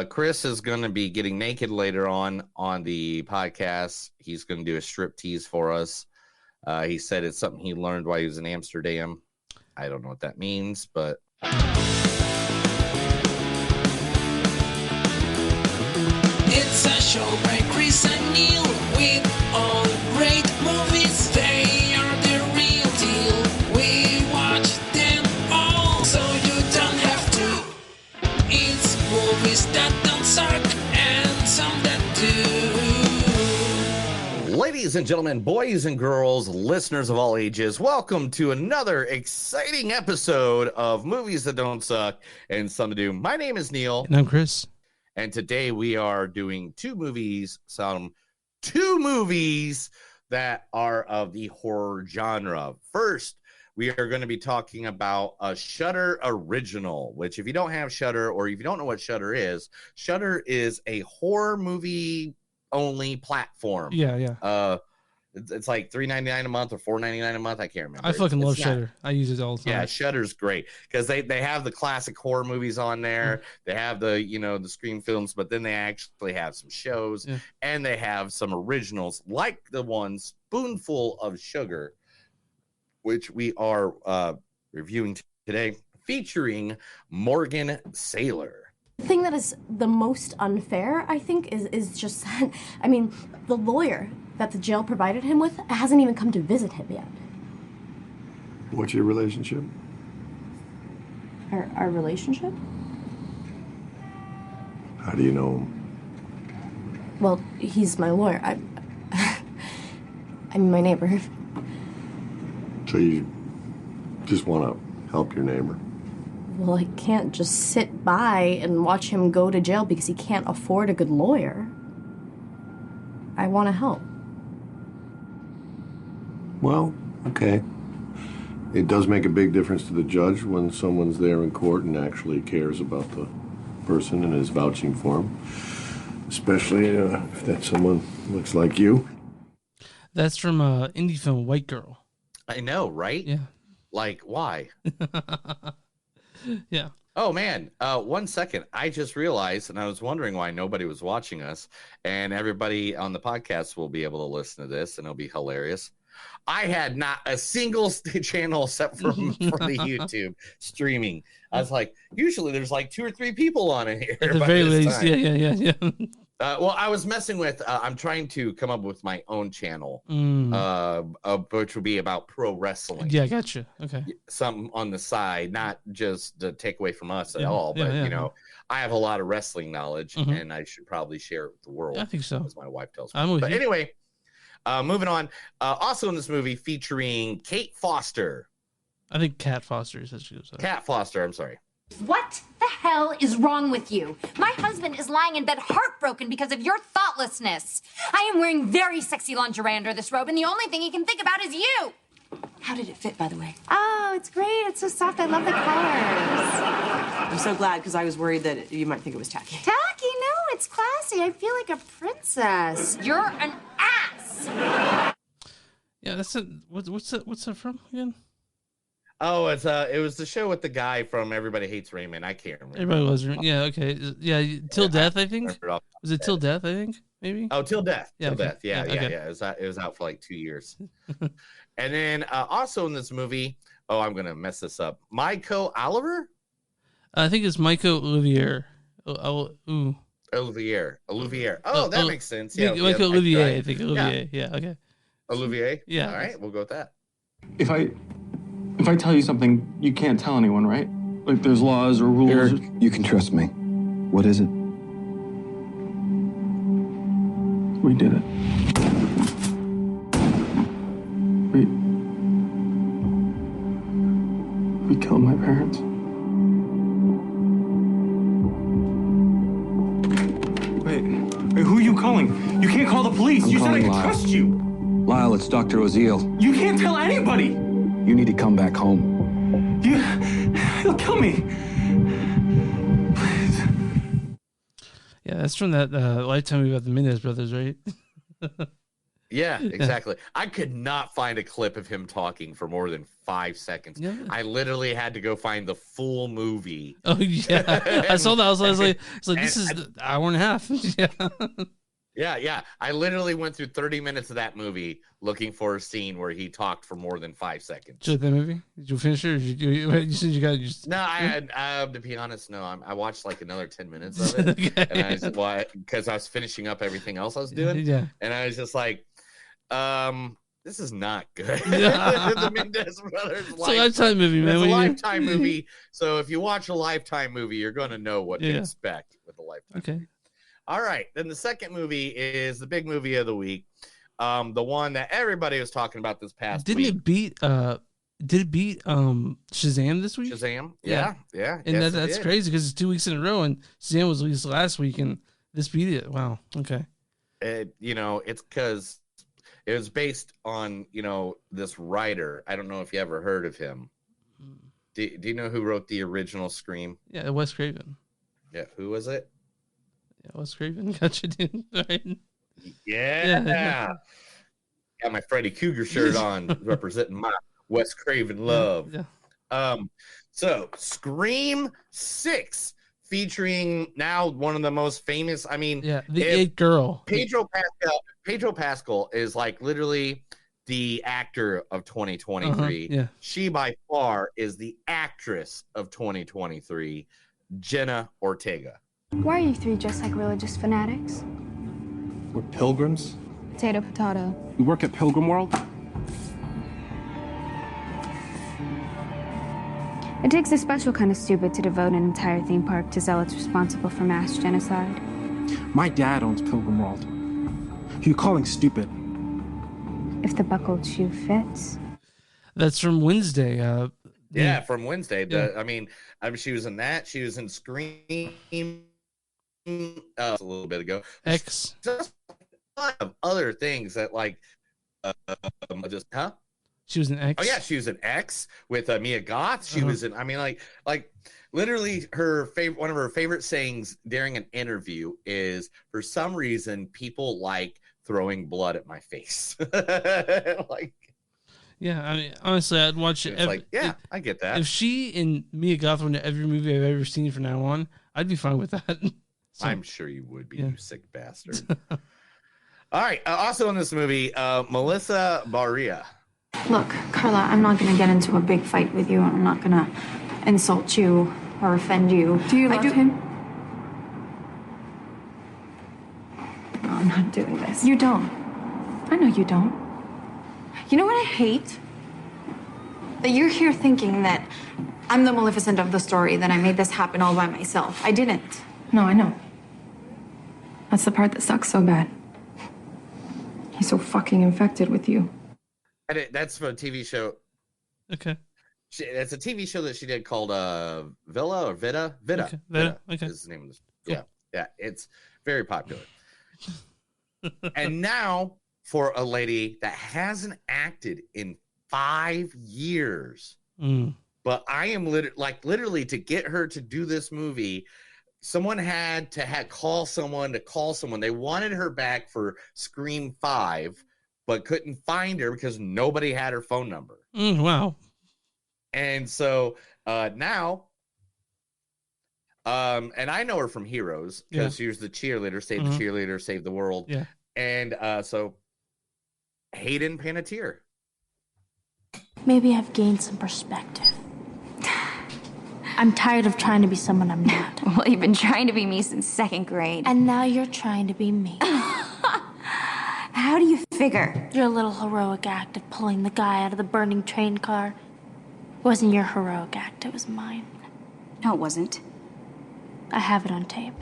Chris is going to be getting naked later on the podcast. He's going to do a strip tease for us. He said it's something he learned while he was in Amsterdam. I don't know what that means, but... It's a show by Chris and Neil with all great movies. They are the real deal. We watch them all, so you don't have to. It's movies that don't suck and some that do. Ladies and gentlemen, boys and girls, listeners of all ages, welcome to another exciting episode of Movies That Don't Suck and Some to Do. My name is Neil. And I'm Chris. And today we are doing two movies that are of the horror genre. First, we are going to be talking about a Shudder original, which if you don't have Shudder or if you don't know what Shudder is a horror movie only platform. Yeah. It's like $3.99 a month or $4.99 a month. I can't remember. I fucking love Shudder. I use it all the time. Yeah, Shudder's great because they have the classic horror movies on there. They have the the Scream films, but then they actually have some shows and they have some originals like the one Spoonful of Sugar, which we are reviewing today, featuring Morgan Saylor. The thing that is the most unfair, I think, is just that, I mean, the lawyer that the jail provided him with hasn't even come to visit him yet. What's your relationship? Our relationship? How do you know him? Well, he's my lawyer. I'm my neighbor. So you just want to help your neighbor? Well, I can't just sit by and watch him go to jail because he can't afford a good lawyer. I want to help. Well, okay. It does make a big difference to the judge when someone's there in court and actually cares about the person and is vouching for him. Especially if that someone looks like you. That's from indie film White Girl. I know, right? Yeah. Like, why? Yeah. Oh, man. 1 second. I just realized, and I was wondering why nobody was watching us, and everybody on the podcast will be able to listen to this, and it'll be hilarious. I had not a single channel except for the YouTube streaming. I was like, usually there's like 2 or 3 people on it here. At the very least, yeah. Well, I was messing with, I'm trying to come up with my own channel, which would be about pro wrestling. Yeah, gotcha. Okay. Something on the side, not just to take away from us at all, but, I have a lot of wrestling knowledge, and I should probably share it with the world. I think so. As my wife tells me. But anyway, moving on. Also in this movie featuring Kate Foster. I think Kat Foster is what she goes. Kat Foster, I'm sorry. What the hell is wrong with you? My husband is lying in bed heartbroken because of your thoughtlessness. I am wearing very sexy lingerie under this robe, and the only thing he can think about is you. How did it fit, by the way? Oh, it's great. It's so soft. I love the colors. I'm so glad because I was worried that you might think it was tacky. Tacky? No, it's classy. I feel like a princess. You're an ass. Yeah, that's it. What's that from again? Oh, it was the show with the guy from Everybody Hates Raymond. I can't remember. Everybody was. Yeah, okay. Yeah, Till Death, I think. Was it Till Death, I think? Maybe? Oh, Till Death. Yeah, Till okay. Death. Yeah. It was out for like 2 years. And then also in this movie, I'm going to mess this up. Maiko Oliver? I think it's Maiko Olivier. Olivier. Oh, that makes sense. Yeah, Maiko Olivier, I think. Olivier. Yeah, okay. Olivier? Yeah. All right, we'll go with that. If I tell you something, you can't tell anyone, right? Like there's laws or rules. Eric, you can trust me. What is it? We did it. We killed my parents. Wait, who are you calling? You can't call the police. You said I could trust you. Lyle, it's Dr. Oziel. You can't tell anybody. You need to come back home. He'll kill me. Please. Yeah, that's from that Lifetime movie about the Mendez brothers, right? Yeah, exactly. I could not find a clip of him talking for more than 5 seconds. Yeah. I literally had to go find the full movie. Oh yeah, I saw that. I was like, this is an hour and a half. Yeah. I literally went through 30 minutes of that movie looking for a scene where he talked for more than 5 seconds. Did you like that movie? Did you finish it? Or you said you got just... No, to be honest, no. I watched like another 10 minutes of it, okay. And I was because I was finishing up everything else I was doing. Yeah, and I was just like, this is not good. The Mendez Brothers. It's a Lifetime movie, man. It's a Lifetime movie. So if you watch a Lifetime movie, you're going to know what to expect with a Lifetime. Okay. Movie. All right. Then the second movie is the big movie of the week. The one that everybody was talking about this past week. Did it beat Shazam this week? Shazam? Yeah. And that's crazy because it's 2 weeks in a row, and Shazam was released last week, and this beat it. Wow. Okay. It's because it was based on, this writer. I don't know if you ever heard of him. Do you know who wrote the original Scream? Yeah, Wes Craven. Yeah, who was it? Yeah, Wes Craven. Gotcha, dude. Right. Yeah. Got my Freddy Cougar shirt on, representing my Wes Craven love. Yeah. So Scream 6, featuring now one of the most famous. The It Girl. Pedro Pascal is like literally the actor of 2023. Yeah. She by far is the actress of 2023, Jenna Ortega. Why are you three just like religious fanatics? We're pilgrims. Potato, potato. We work at Pilgrim World. It takes a special kind of stupid to devote an entire theme park to zealots responsible for mass genocide. My dad owns Pilgrim World. Who you calling stupid? If the buckled shoe fits. That's from Wednesday. From Wednesday. She was in that. She was in Scream a little bit ago. X. Just a lot of other things that She was an X. Oh yeah, she was an X with Mia Goth. She was in. Literally one of her favorite sayings during an interview is, "For some reason, people like throwing blood at my face." Yeah, honestly, I'd watch it. I get that. If she and Mia Goth were in every movie I've ever seen from now on, I'd be fine with that. So, I'm sure you would be, you sick bastard. All right. Also in this movie, Melissa Barrera. Look, Carla, I'm not going to get into a big fight with you. I'm not going to insult you or offend you. Do you love him? No, I'm not doing this. You don't. I know you don't. You know what I hate? That you're here thinking that I'm the Maleficent of the story, that I made this happen all by myself. I didn't. No, I know. That's the part that sucks so bad. He's so fucking infected with you. That's from a TV show. Okay. It's a TV show that she did called Villa or Vita. Okay. Vita. Okay. Is the name of this. Cool. Yeah. It's very popular. And now for a lady that hasn't acted in 5 years, but I am literally to get her to do this movie, someone had to call someone. They wanted her back for Scream 5, but couldn't find her because nobody had her phone number. Wow. And so now, and I know her from Heroes because she was the cheerleader, Save the Cheerleader, Save the World. Yeah. And so Hayden Panettiere. Maybe I've gained some perspective. I'm tired of trying to be someone I'm not. Well, you've been trying to be me since 2nd grade. And now you're trying to be me. How do you figure? Your little heroic act of pulling the guy out of the burning train car. It wasn't your heroic act, it was mine. No, it wasn't. I have it on tape.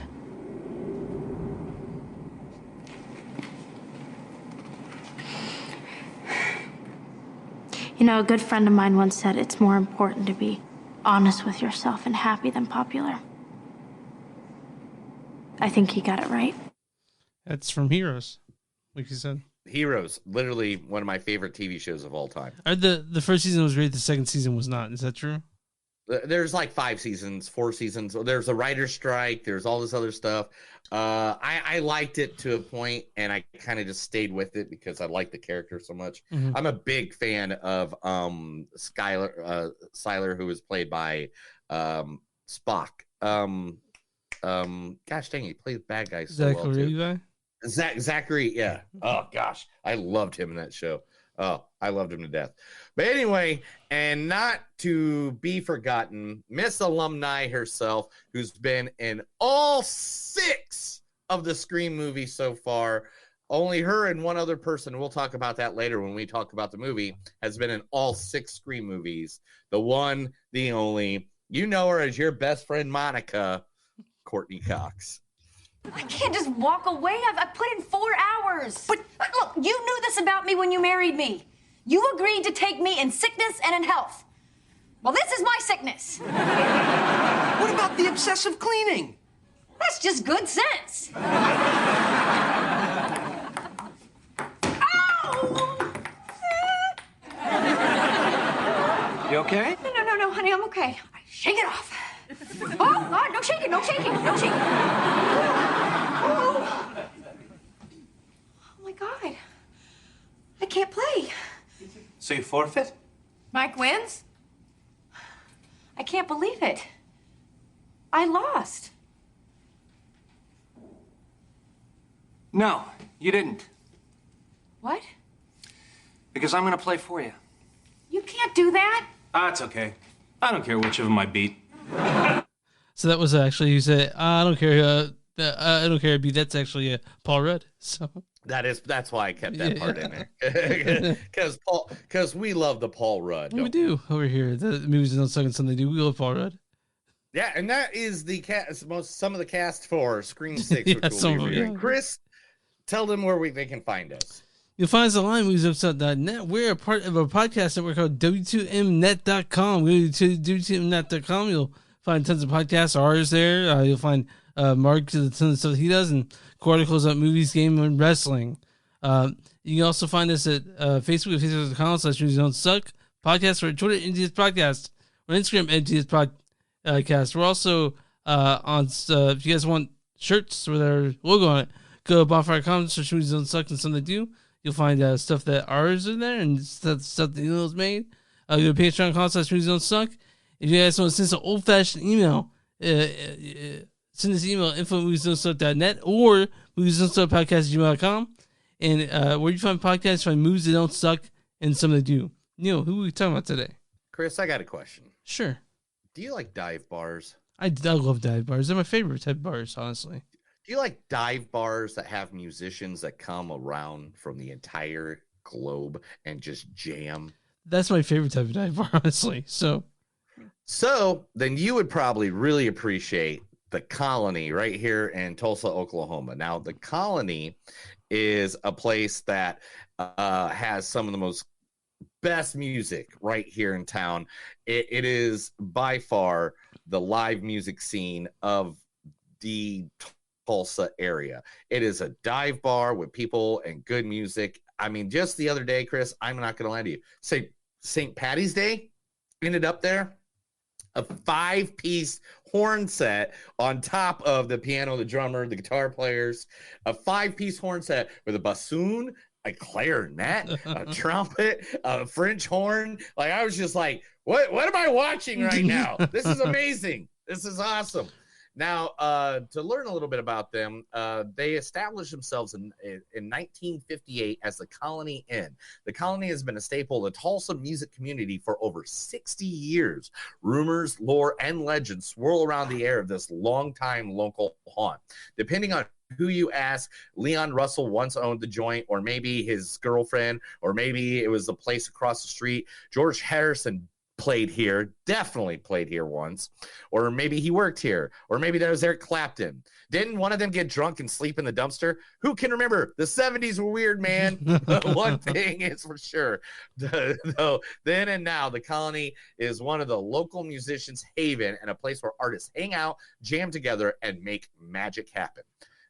You know, a good friend of mine once said it's more important to be honest with yourself and happy than popular. I think he got it right. That's from Heroes, like you said. Heroes, literally one of my favorite TV shows of all time. The first season was great. The second season was not. Is that true? there's like 4 seasons. There's a writer's strike. There's all this other stuff. I liked it to a point, and I kind of just stayed with it because I like the character so much. Mhm. I'm a big fan of Skyler, who was played by Spock. Gosh dang, he plays bad guys so well too. Zachary, yeah. Oh gosh, I loved him in that show. Oh, I loved him to death. But anyway, and not to be forgotten, Miss Alumni herself, who's been in all 6 of the Scream movies so far. Only her and one other person, we'll talk about that later when we talk about the movie, has been in all 6 Scream movies. The one, the only, you know her as your best friend Monica, Courteney Cox. I can't just walk away. I've put in 4 hours. But look, you knew this about me when you married me. You agreed to take me in sickness and in health. Well, this is my sickness. What about the obsessive cleaning? That's just good sense. Ow! You okay? No, honey, I'm okay. Shake it off. Oh, God, no shaking. Oh my God. I can't play. So you forfeit? Mike wins? I can't believe it. I lost. No, you didn't. What? Because I'm gonna play for you. You can't do that. It's okay. I don't care which of them I beat. So that was actually, you said, I don't care. I don't care. That's actually Paul Rudd. So that's why I kept that part in there, because we love the Paul Rudd. We do over here. The movies don't suck and something they do. We love Paul Rudd. Yeah, and that is the cast. Some of the cast for Scream 6, Yeah, which we'll be reviewing. Chris, tell them where they can find us. You'll find us online, moviesupside.net. We're a part of a podcast network called W2Mnet.com. Go to W2Mnet.com. You'll find tons of podcasts, ours there. You'll find Mark, the tons of stuff he does, and articles about movies, game, and wrestling. You can also find us at Facebook, Facebook.com/movies don't suck. Podcast, or Twitter, MTS Podcast. On Instagram, MTS Podcast. We're also on, if you guys want shirts with our logo on it, go to bonfire.com, search movies don't suck and some that do. You'll find stuff that ours in there and stuff that Neil's made. Go to patreon.com/movies don't suck. If you guys want to send some old-fashioned email, send us email info@moviesdon'tsuck.net or moviesdon'tsuckpodcast@gmail.com. And where you find podcasts, find movies that don't suck and some that do. Neil, who are we talking about today? Chris, I got a question. Sure. Do you like dive bars? I love dive bars. They're my favorite type of bars, honestly. Do you like dive bars that have musicians that come around from the entire globe and just jam? That's my favorite type of dive bar, honestly. So then you would probably really appreciate the Colony right here in Tulsa, Oklahoma. Now, the Colony is a place that has some of the most best music right here in town. It is by far the live music scene of the Tulsa area. It is a dive bar with people and good music. I mean, just the other day, Chris, I'm not going to lie to you. Say St. Patty's Day ended up there. A 5-piece horn set on top of the piano, the drummer, the guitar players. A 5-piece horn set with a bassoon, a clarinet, a trumpet, a French horn. Like, I was just like, what am I watching right now? This is amazing. This is awesome. Now, to learn a little bit about them, they established themselves in 1958 as the Colony Inn. The Colony has been a staple of the Tulsa music community for over 60 years. Rumors, lore, and legends swirl around the air of this longtime local haunt. Depending on who you ask, Leon Russell once owned the joint, or maybe his girlfriend, or maybe it was the place across the street. George Harrison played here, definitely played here once, or maybe he worked here, or maybe that was Eric Clapton. Didn't one of them get drunk and sleep in the dumpster? Who can remember? The 70s were weird, man. One thing is for sure. Though then and now, the Colony is one of the local musicians' haven and a place where artists hang out, jam together, and make magic happen.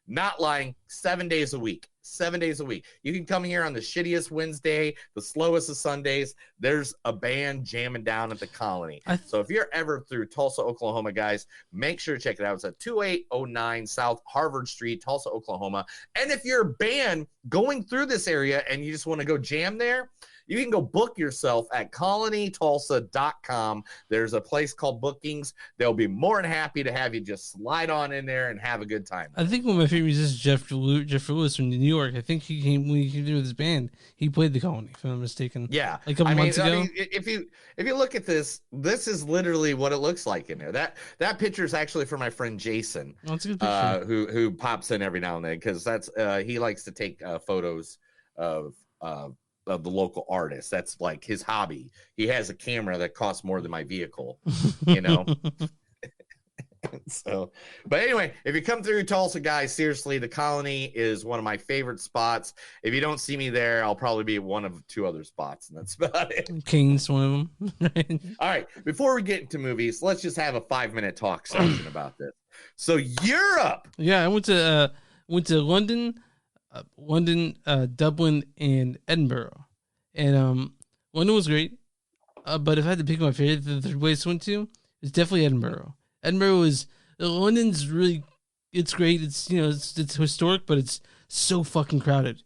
Not lying, 7 days a week. 7 days a week. You can come here on the shittiest Wednesday, the slowest of Sundays. There's a band jamming down at the Colony. So if you're ever through Tulsa, Oklahoma, guys, make sure to check it out. It's at 2809 South Harvard Street, Tulsa, Oklahoma. And if you're a band going through this area and you just want to go jam there, you can go book yourself at colonytulsa.com. There's a place called Bookings. They'll be more than happy to have you just slide on in there and have a good time. I think one of my favorite musicians is Jeff Lewis from New York. I think when he came through with his band, he played the Colony, if I'm not mistaken. Yeah. Like a couple months ago. If you look at this is literally what it looks like in there. That picture is actually for my friend Jason, that's a good picture. Who pops in every now and then, because that's he likes to take photos of the local artists. That's like his hobby. He has a camera that costs more than my vehicle, you know. So, but anyway, if you come through Tulsa, guys, seriously, the Colony is one of my favorite spots. If you don't see me there, I'll probably be at one of 2 other spots, and that's about it. King's one of them. All right, before we get into movies, let's just have a 5-minute talk session about this. So Europe. Yeah, I went to London, Dublin, and Edinburgh, and London was great. But if I had to pick my favorite, the third place I went to is definitely Edinburgh. London's really, it's great. It's it's historic, but it's so fucking crowded.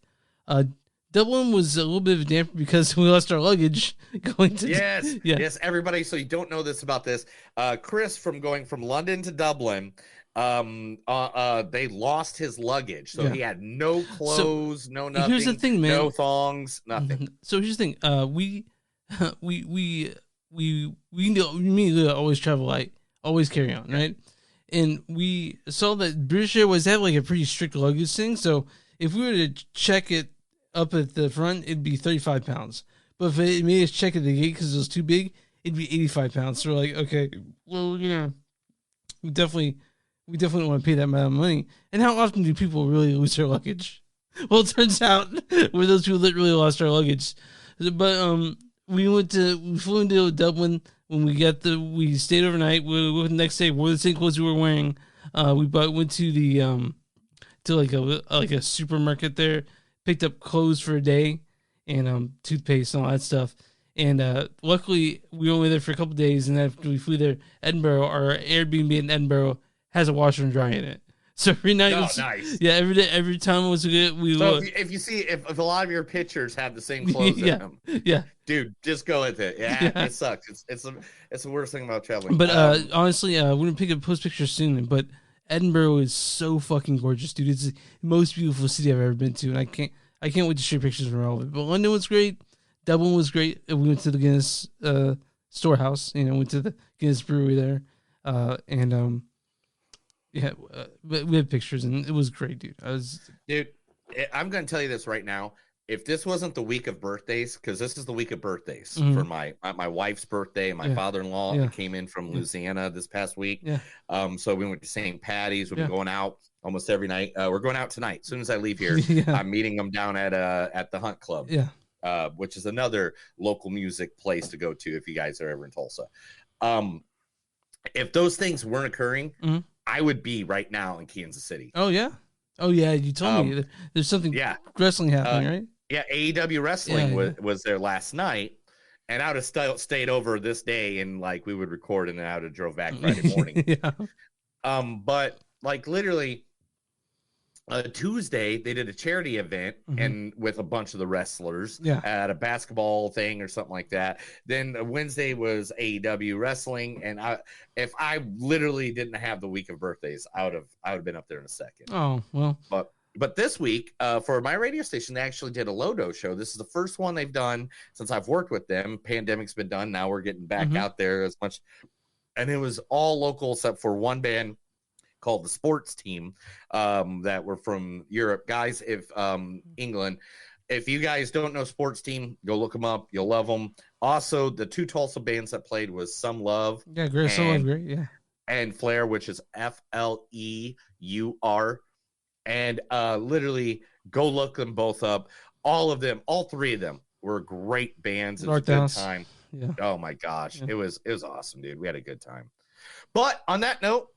Dublin was a little bit of a damper because we lost our luggage going to. Yes, everybody. So you don't know this about this. Chris, from going from London to Dublin, they lost his luggage, so he had no clothes, no nothing. Here's the thing, man. No thongs, nothing. So here's the thing. We always travel light, always carry on, right? And we saw that British Airways have like a pretty strict luggage thing. So if we were to check it up at the front, it'd be 35 pounds. But if it made us check at the gate because it was too big, it'd be 85 pounds. So we're like, okay, well, we definitely don't want to pay that amount of money. And how often do people really lose their luggage? Well, it turns out we're those people that really lost our luggage. But we flew into Dublin. When we stayed overnight. The next day wore the same clothes we were wearing. We went to the to like a supermarket there, picked up clothes for a day, and toothpaste and all that stuff. And luckily we were only there for a couple of days. And after we flew there, Edinburgh, our Airbnb in Edinburgh has a washer and dryer in it. So every night, nice. Yeah, every day, every time it was good. If a lot of your pictures have the same clothes in them, dude, just go with it. Yeah, it sucks. It's the worst thing about traveling. But honestly, we're gonna post pictures soon. But Edinburgh is so fucking gorgeous, dude. It's the most beautiful city I've ever been to, and I can't wait to share pictures from all of it. But London was great. Dublin was great. We went to the Guinness storehouse. Went to the Guinness brewery there, and but we had pictures, and it was great, dude. Dude, I'm going to tell you this right now. If this wasn't the week of birthdays, because this is the week of birthdays for my wife's birthday, and my father-in-law came in from Louisiana this past week. Yeah. So we went to St. Patty's. We've been going out almost every night. We're going out tonight. As soon as I leave here, I'm meeting them down at the Hunt Club. Yeah. Which is another local music place to go to if you guys are ever in Tulsa. If those things weren't occurring, I would be right now in Kansas City. Oh yeah. You told me there's something wrestling happening, right? Yeah, AEW wrestling was there last night, and I would have stayed over this day, and like we would record, and then I would have drove back Friday morning. But like literally, Tuesday they did a charity event and with a bunch of the wrestlers at a basketball thing or something like that. Then Wednesday was AEW wrestling, and if I literally didn't have the week of birthdays, I would have been up there in a second. Oh well. But this week, for my radio station, they actually did a Lodo show. This is the first one they've done since I've worked with them. Pandemic's been done. Now we're getting back out there as much. And it was all local except for one band called the Sports Team that were from Europe. Guys, if England, if you guys don't know Sports Team, go look them up. You'll love them. Also, the 2 Tulsa bands that played was Some Love. Yeah, great. Some Love, great. Yeah. And Flair, which is FLEUR. And literally go look them both up. All 3 of them were great bands. It was a good time. Yeah. Oh my gosh. It was awesome, dude. We had a good time. But on that note,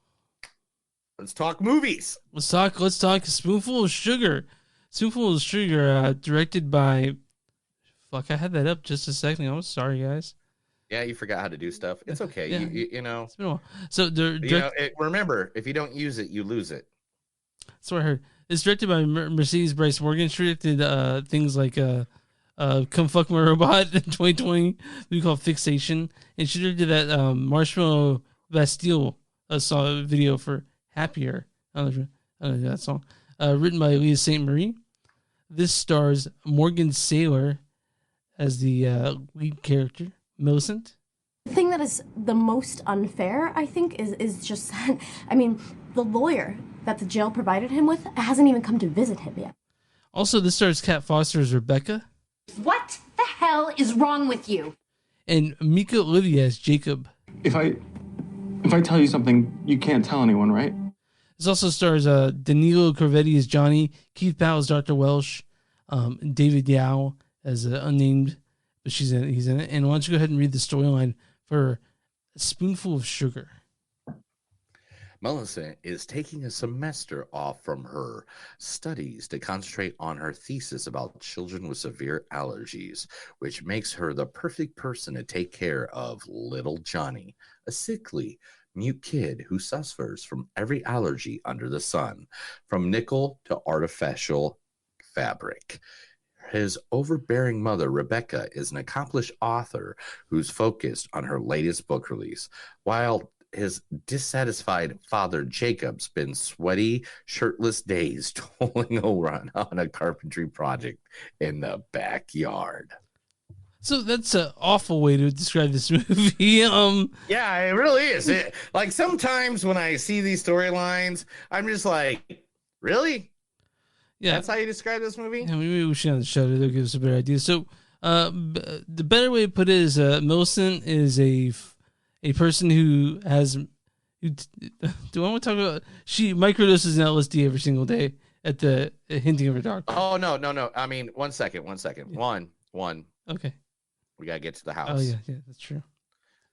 let's talk movies. Let's talk a Spoonful of Sugar. Spoonful of Sugar, directed by. Fuck, I had that up just a second ago. Sorry, guys. Yeah, you forgot how to do stuff. It's okay. Yeah. You know. It's been a while. So remember, if you don't use it, you lose it. That's what I heard. It's directed by Mercedes Bryce Morgan. She directed things like Come Fuck My Robot in 2020, we call Fixation. And she directed that Marshmallow Bastille video for Happier. I don't know that song. Written by Leah Saint Marie. This stars Morgan Saylor as the lead character, Millicent. The thing that is the most unfair, I think, is just that, I mean, the lawyer that the jail provided him with hasn't even come to visit him yet. Also, this stars Kat Foster as Rebecca. What the hell is wrong with you? And Mika Olivia as Jacob. If I tell you something, you can't tell anyone, right? This also stars Danilo Corvetti as Johnny, Keith Powell as Dr. Welsh, David Yao as unnamed, but he's in it. And why don't you go ahead and read the storyline for A Spoonful of Sugar. Melissa is taking a semester off from her studies to concentrate on her thesis about children with severe allergies, which makes her the perfect person to take care of little Johnny, a sickly, mute kid who suffers from every allergy under the sun, from nickel to artificial fabric. His overbearing mother, Rebecca, is an accomplished author who's focused on her latest book release, while his dissatisfied father, Jacob, spends sweaty, shirtless days tooling around on a carpentry project in the backyard. So that's an awful way to describe this movie. Yeah, it really is. Like sometimes when I see these storylines, I'm just like, really? Yeah, that's how you describe this movie? Yeah, maybe we should have the Shudder. They'll give us a better idea. So, the better way to put it is, Millicent is a person who has. Do I want to talk about? She microdoses an LSD every single day at the hinting of her doctor. Oh no! I mean, one second. Yeah. One. Okay. We gotta get to the house. Oh yeah, that's true.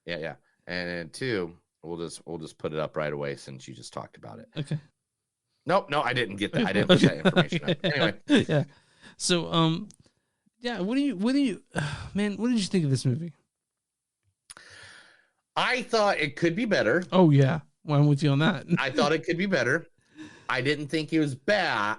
Yeah, and then two, we'll just put it up right away since you just talked about it. Okay. Nope, no, I didn't get that. I didn't put that information up. Anyway. Yeah. So, yeah, what do you, man, what did you think of this movie? I thought it could be better. Oh, yeah. Well, I'm with you on that. I thought it could be better. I didn't think it was bad.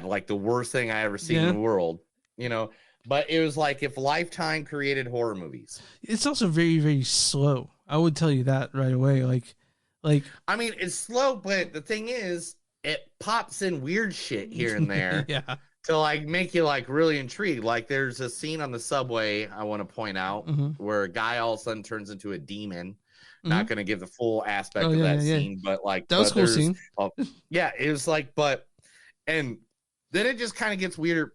Like the worst thing I ever seen in the world, you know, but it was like if Lifetime created horror movies. It's also very, very slow. I would tell you that right away. Like, I mean, it's slow, but the thing is, it pops in weird shit here and there. Yeah. To like make you like really intrigued. Like there's a scene on the subway I want to point out where a guy all of a sudden turns into a demon. Not going to give the full aspect of that scene, but like that was a cool scene. Yeah, it was like, and then it just kind of gets weirder.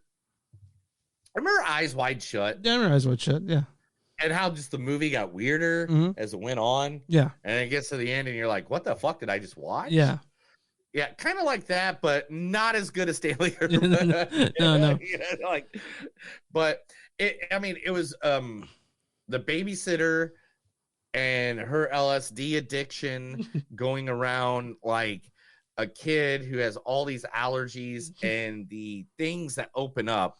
I remember Eyes Wide Shut. Yeah, I remember Eyes Wide Shut. Yeah. And how just the movie got weirder as it went on. Yeah. And it gets to the end and you're like, what the fuck did I just watch? Yeah. Yeah, kind of like that, but not as good as Stanley. No. You know, like, but it was the babysitter and her LSD addiction going around like a kid who has all these allergies and the things that open up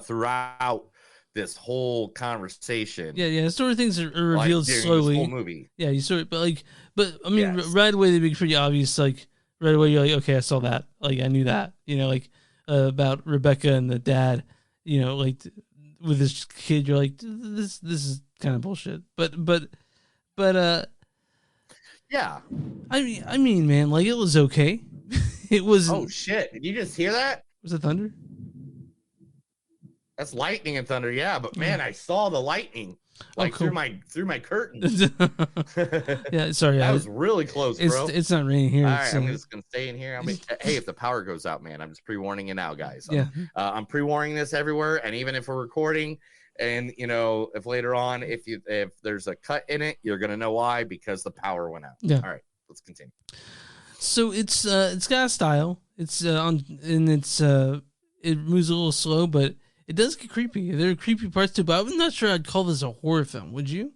throughout this whole conversation. Yeah. The sort of things are revealed like, slowly. This whole movie. Yeah, you sort of, but I mean, right away they make pretty obvious. Like right away, you're like, okay, I saw that. Like I knew that. You know, like about Rebecca and the dad. You know, like with this kid, you're like, this is kind of bullshit. But yeah. I mean, man, like it was okay. It was. Oh shit! Did you just hear that? Was it thunder? That's lightning and thunder, yeah. But man, I saw the lightning like cool. through my curtains. Yeah, sorry, that was really close, bro. It's not raining here. All right, I'm just gonna stay in here. Hey, if the power goes out, man, I'm just pre-warning you now, guys. I'm pre-warning this everywhere, and even if we're recording, and you know, if later on, if there's a cut in it, you're gonna know why, because the power went out. Yeah. All right, let's continue. So it's got a style. It moves a little slow, but it does get creepy. There are creepy parts too, but I'm not sure I'd call this a horror film. Would you?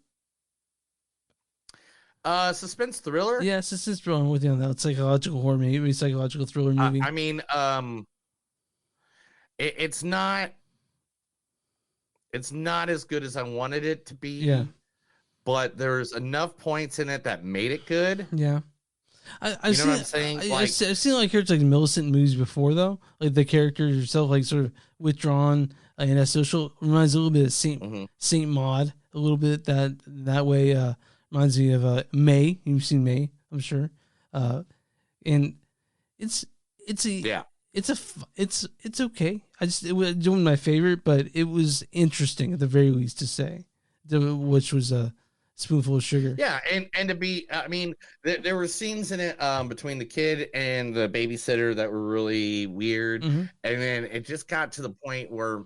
Suspense thriller. Yeah, it's just wrong with you on that. It's psychological horror movie, psychological thriller movie. I mean, it's not as good as I wanted it to be. Yeah. But there's enough points in it that made it good. Yeah. I've seen, what I'm saying? I've seen like characters like Millicent in movies before though. Like the character herself, like sort of withdrawn and a social reminds a little bit of Saint Maud, a little bit that way. Reminds me of May. You've seen May, I'm sure. And it's okay. It wasn't my favorite, but it was interesting at the very least to say, which was a Spoonful of Sugar. Yeah, and to be, I mean, there were scenes in it between the kid and the babysitter that were really weird, and then it just got to the point where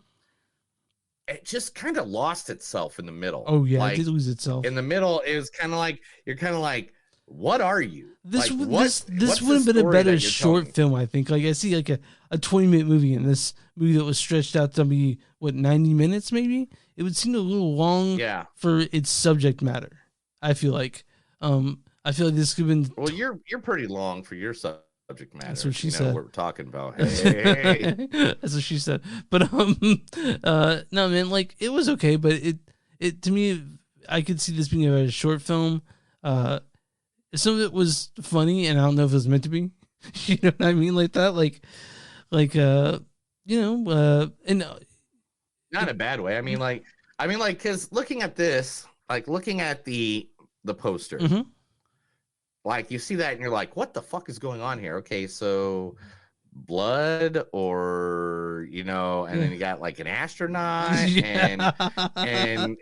it just kind of lost itself in the middle. Oh yeah, it did lose itself in the middle. It was kind of like you're kind of like, what are you? This would have been a better short film, I think. Like I see like a 20-minute movie in this movie that was stretched out to be 90 minutes maybe. It would seem a little long for its subject matter. I feel like this could have been. Well, you're pretty long for your subject matter. That's what she said. What we're talking about. Hey. That's what she said. But no, man, like it was okay, but it to me, I could see this being a short film. Some of it was funny, and I don't know if it was meant to be. You know what I mean, like that, and not in a bad way. I mean, because looking at this, looking at the poster, like you see that, and you're like, what the fuck is going on here? Okay, so blood, or and then you got like an astronaut, and that's and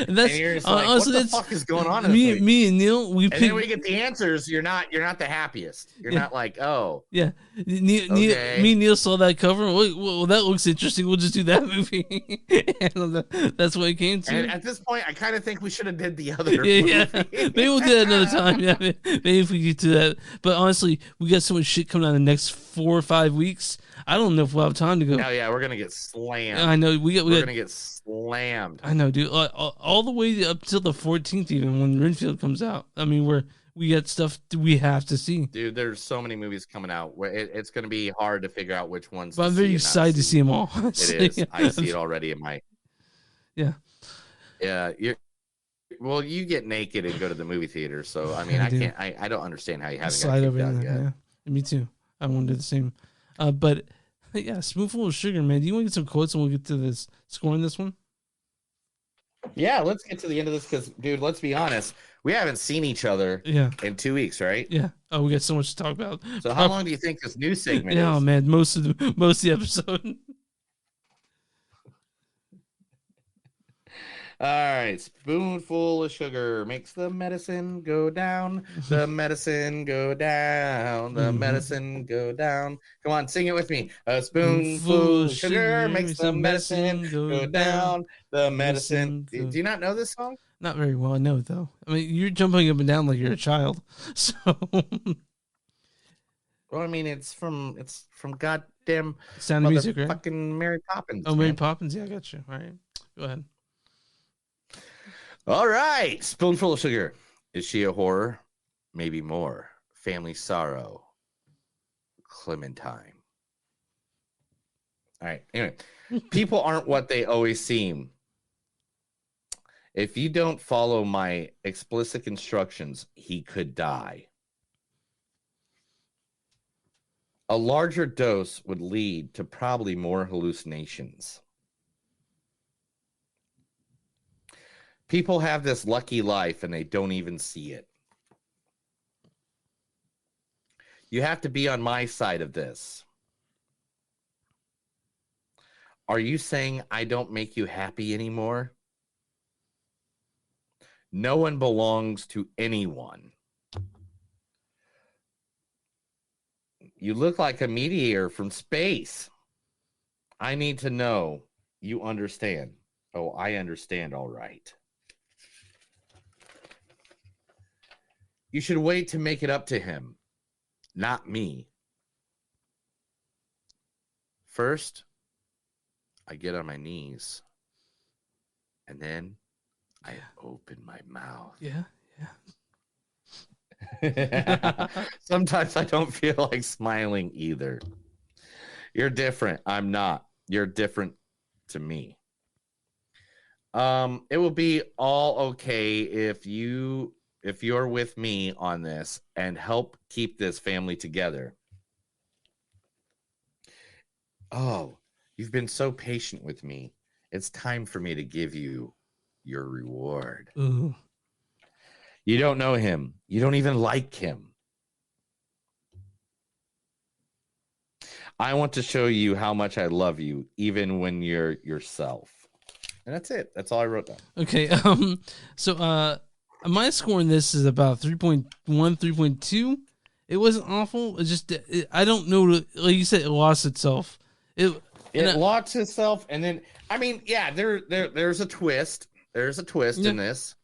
you're just like, what the fuck is going on? Me and Neil, then we get the answers. You're not the happiest. You're not like, oh yeah. Me and Neil saw that cover. Well, that looks interesting. We'll just do that movie. And that's what it came to. And at this point, I kind of think we should have did the other. Yeah. Maybe we'll do that another time. Yeah, maybe if we get to that. But honestly, we got so much shit coming out in the next 4 or 5 weeks. I don't know if we'll have time to go. Oh yeah, we're gonna get slammed. I know we're gonna get slammed. I know, dude. All the way up till the 14th, even when Renfield comes out. I mean, we got stuff we have to see. Dude, there's so many movies coming out. It's gonna be hard to figure out which ones. But I'm very excited to see them all. It is. I see it already in my. Yeah. Yeah. Well, you get naked and go to the movie theater, so I mean, I can't. I don't understand how you haven't got kicked out yet. Yeah. Me too. I want to do the same. But yeah, Spoonful of Sugar, man. Do you want to get some quotes and we'll get to this scoring this one? Yeah, let's get to the end of this because, dude, let's be honest. We haven't seen each other in 2 weeks, right? Yeah. Oh, we got so much to talk about. So how long do you think this new segment is? Oh, man, most of the episode. All right, spoonful of sugar makes the medicine go down. The medicine go down. The medicine go down. Come on, sing it with me. A spoonful of sugar makes the medicine go down. The medicine. Do you not know this song? Not very well. I know it though. I mean, you're jumping up and down like you're a child. So. Well, I mean, it's from goddamn Sound of Music, right? Fucking Mary Poppins. Oh, Mary Poppins. Yeah, I got you. All right, go ahead. All right, Spoonful of Sugar. Is she a horror? Maybe more. Family sorrow. Clementine. All right. Anyway, people aren't what they always seem. If you don't follow my explicit instructions, he could die. A larger dose would lead to probably more hallucinations. People have this lucky life and they don't even see it. You have to be on my side of this. Are you saying I don't make you happy anymore? No one belongs to anyone. You look like a meteor from space. I need to know you understand. Oh, I understand, all right. You should wait to make it up to him, not me. First, I get on my knees, and then I open my mouth. Yeah. Sometimes I don't feel like smiling either. You're different. I'm not. You're different to me. It will be all okay if you're with me on this and help keep this family together. Oh, you've been so patient with me. It's time for me to give you your reward. Ooh. You don't know him. You don't even like him. I want to show you how much I love you, even when you're yourself. And that's it. That's all I wrote down. Okay. So my score in this is about 3.1, 3.2. It wasn't awful. It's just I don't know. Like you said, it lost itself. It lost itself, and then I mean, yeah, there's a twist. There's a twist in this,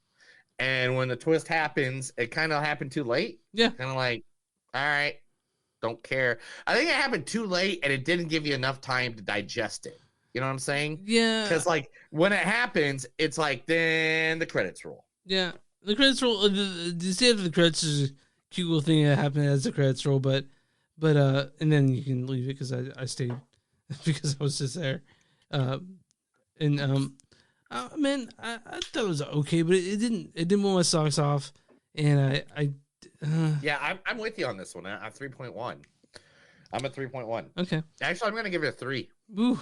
and when the twist happens, it kind of happened too late. Yeah, kind of like, all right, don't care. I think it happened too late, and it didn't give you enough time to digest it. You know what I'm saying? Yeah. Because like when it happens, it's like then the credits roll. Yeah, the credits roll. The state of the credits is a cute little thing that happened as the credits roll, but and then you can leave it because I stayed because I was just there, man, I thought it was okay, but it didn't blow my socks off, and yeah, I'm with you on this one. I'm 3.1. I'm at 3.1. Okay. Actually, I'm gonna give it a 3. Ooh,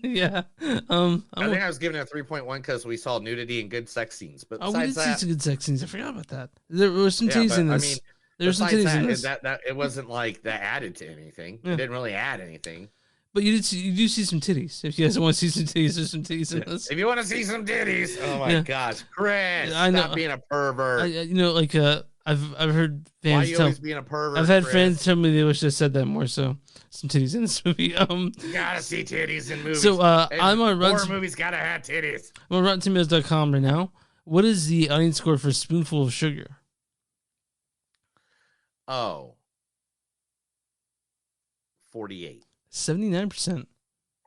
yeah. I think I was giving it a 3.1 because we saw nudity and good sex scenes. But we did besides see some good sex scenes. I forgot about that. There were some titties in this. I mean, there's some titties in this. That it wasn't like that added to anything. Yeah. It didn't really add anything. But you do see some titties. If you guys want to see some titties, there's some titties in this. If you want to see some titties, oh my gosh, Chris, I know. Stop being a pervert. I've heard fans Why are you always being a pervert? I've had Chris? friends tell me they wish I said that more. So some titties in this movie. You gotta see titties in movies. So I'm on horror movies. Gotta have titties. I'm on RottenTomatoes.com right now. What is the audience score for Spoonful of Sugar? Oh, 48. 79%.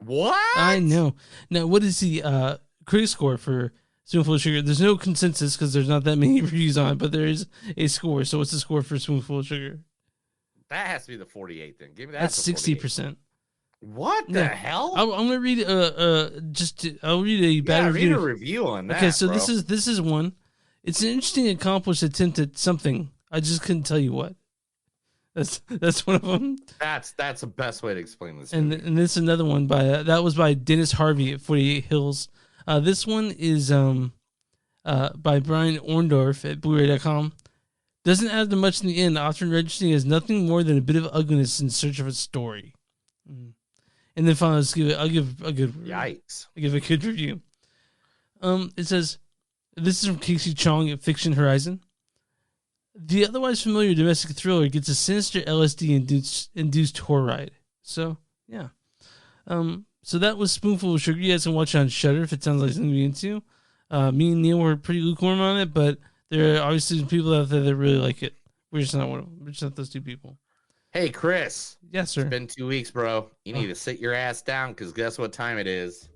What? I know. Now, what is the critic score for Spoonful of Sugar? There's no consensus because there's not that many reviews on it, but there is a score. So what's the score for Spoonful of Sugar? That has to be the 48 then. Give me that. That's 60%. What the hell? I'm gonna read I'll read a bad review. Read a review on that. Okay, so bro. this is one. It's an interesting, accomplished attempt at something. I just couldn't tell you what. That's one of them. That's the best way to explain this. And this is another one that was by Dennis Harvey at 48 Hills. This one is by Brian Orndorff at Blu-ray.com. Doesn't add much in the end, often registering as nothing more than a bit of ugliness in search of a story. And then finally, I'll give a good yikes. I'll give a good review. It says, this is from Casey Chong at Fiction Horizon. The otherwise familiar domestic thriller gets a sinister LSD-induced horror ride. So, yeah. So that was Spoonful of Sugar. You guys can watch it on Shudder if it sounds like something to be into. Me and Neil were pretty lukewarm on it, but there are obviously people out there that really like it. We're just not one of them. We're just not those two people. Hey, Chris. Yes, sir. It's been 2 weeks, bro. You need to sit your ass down because guess what time it is?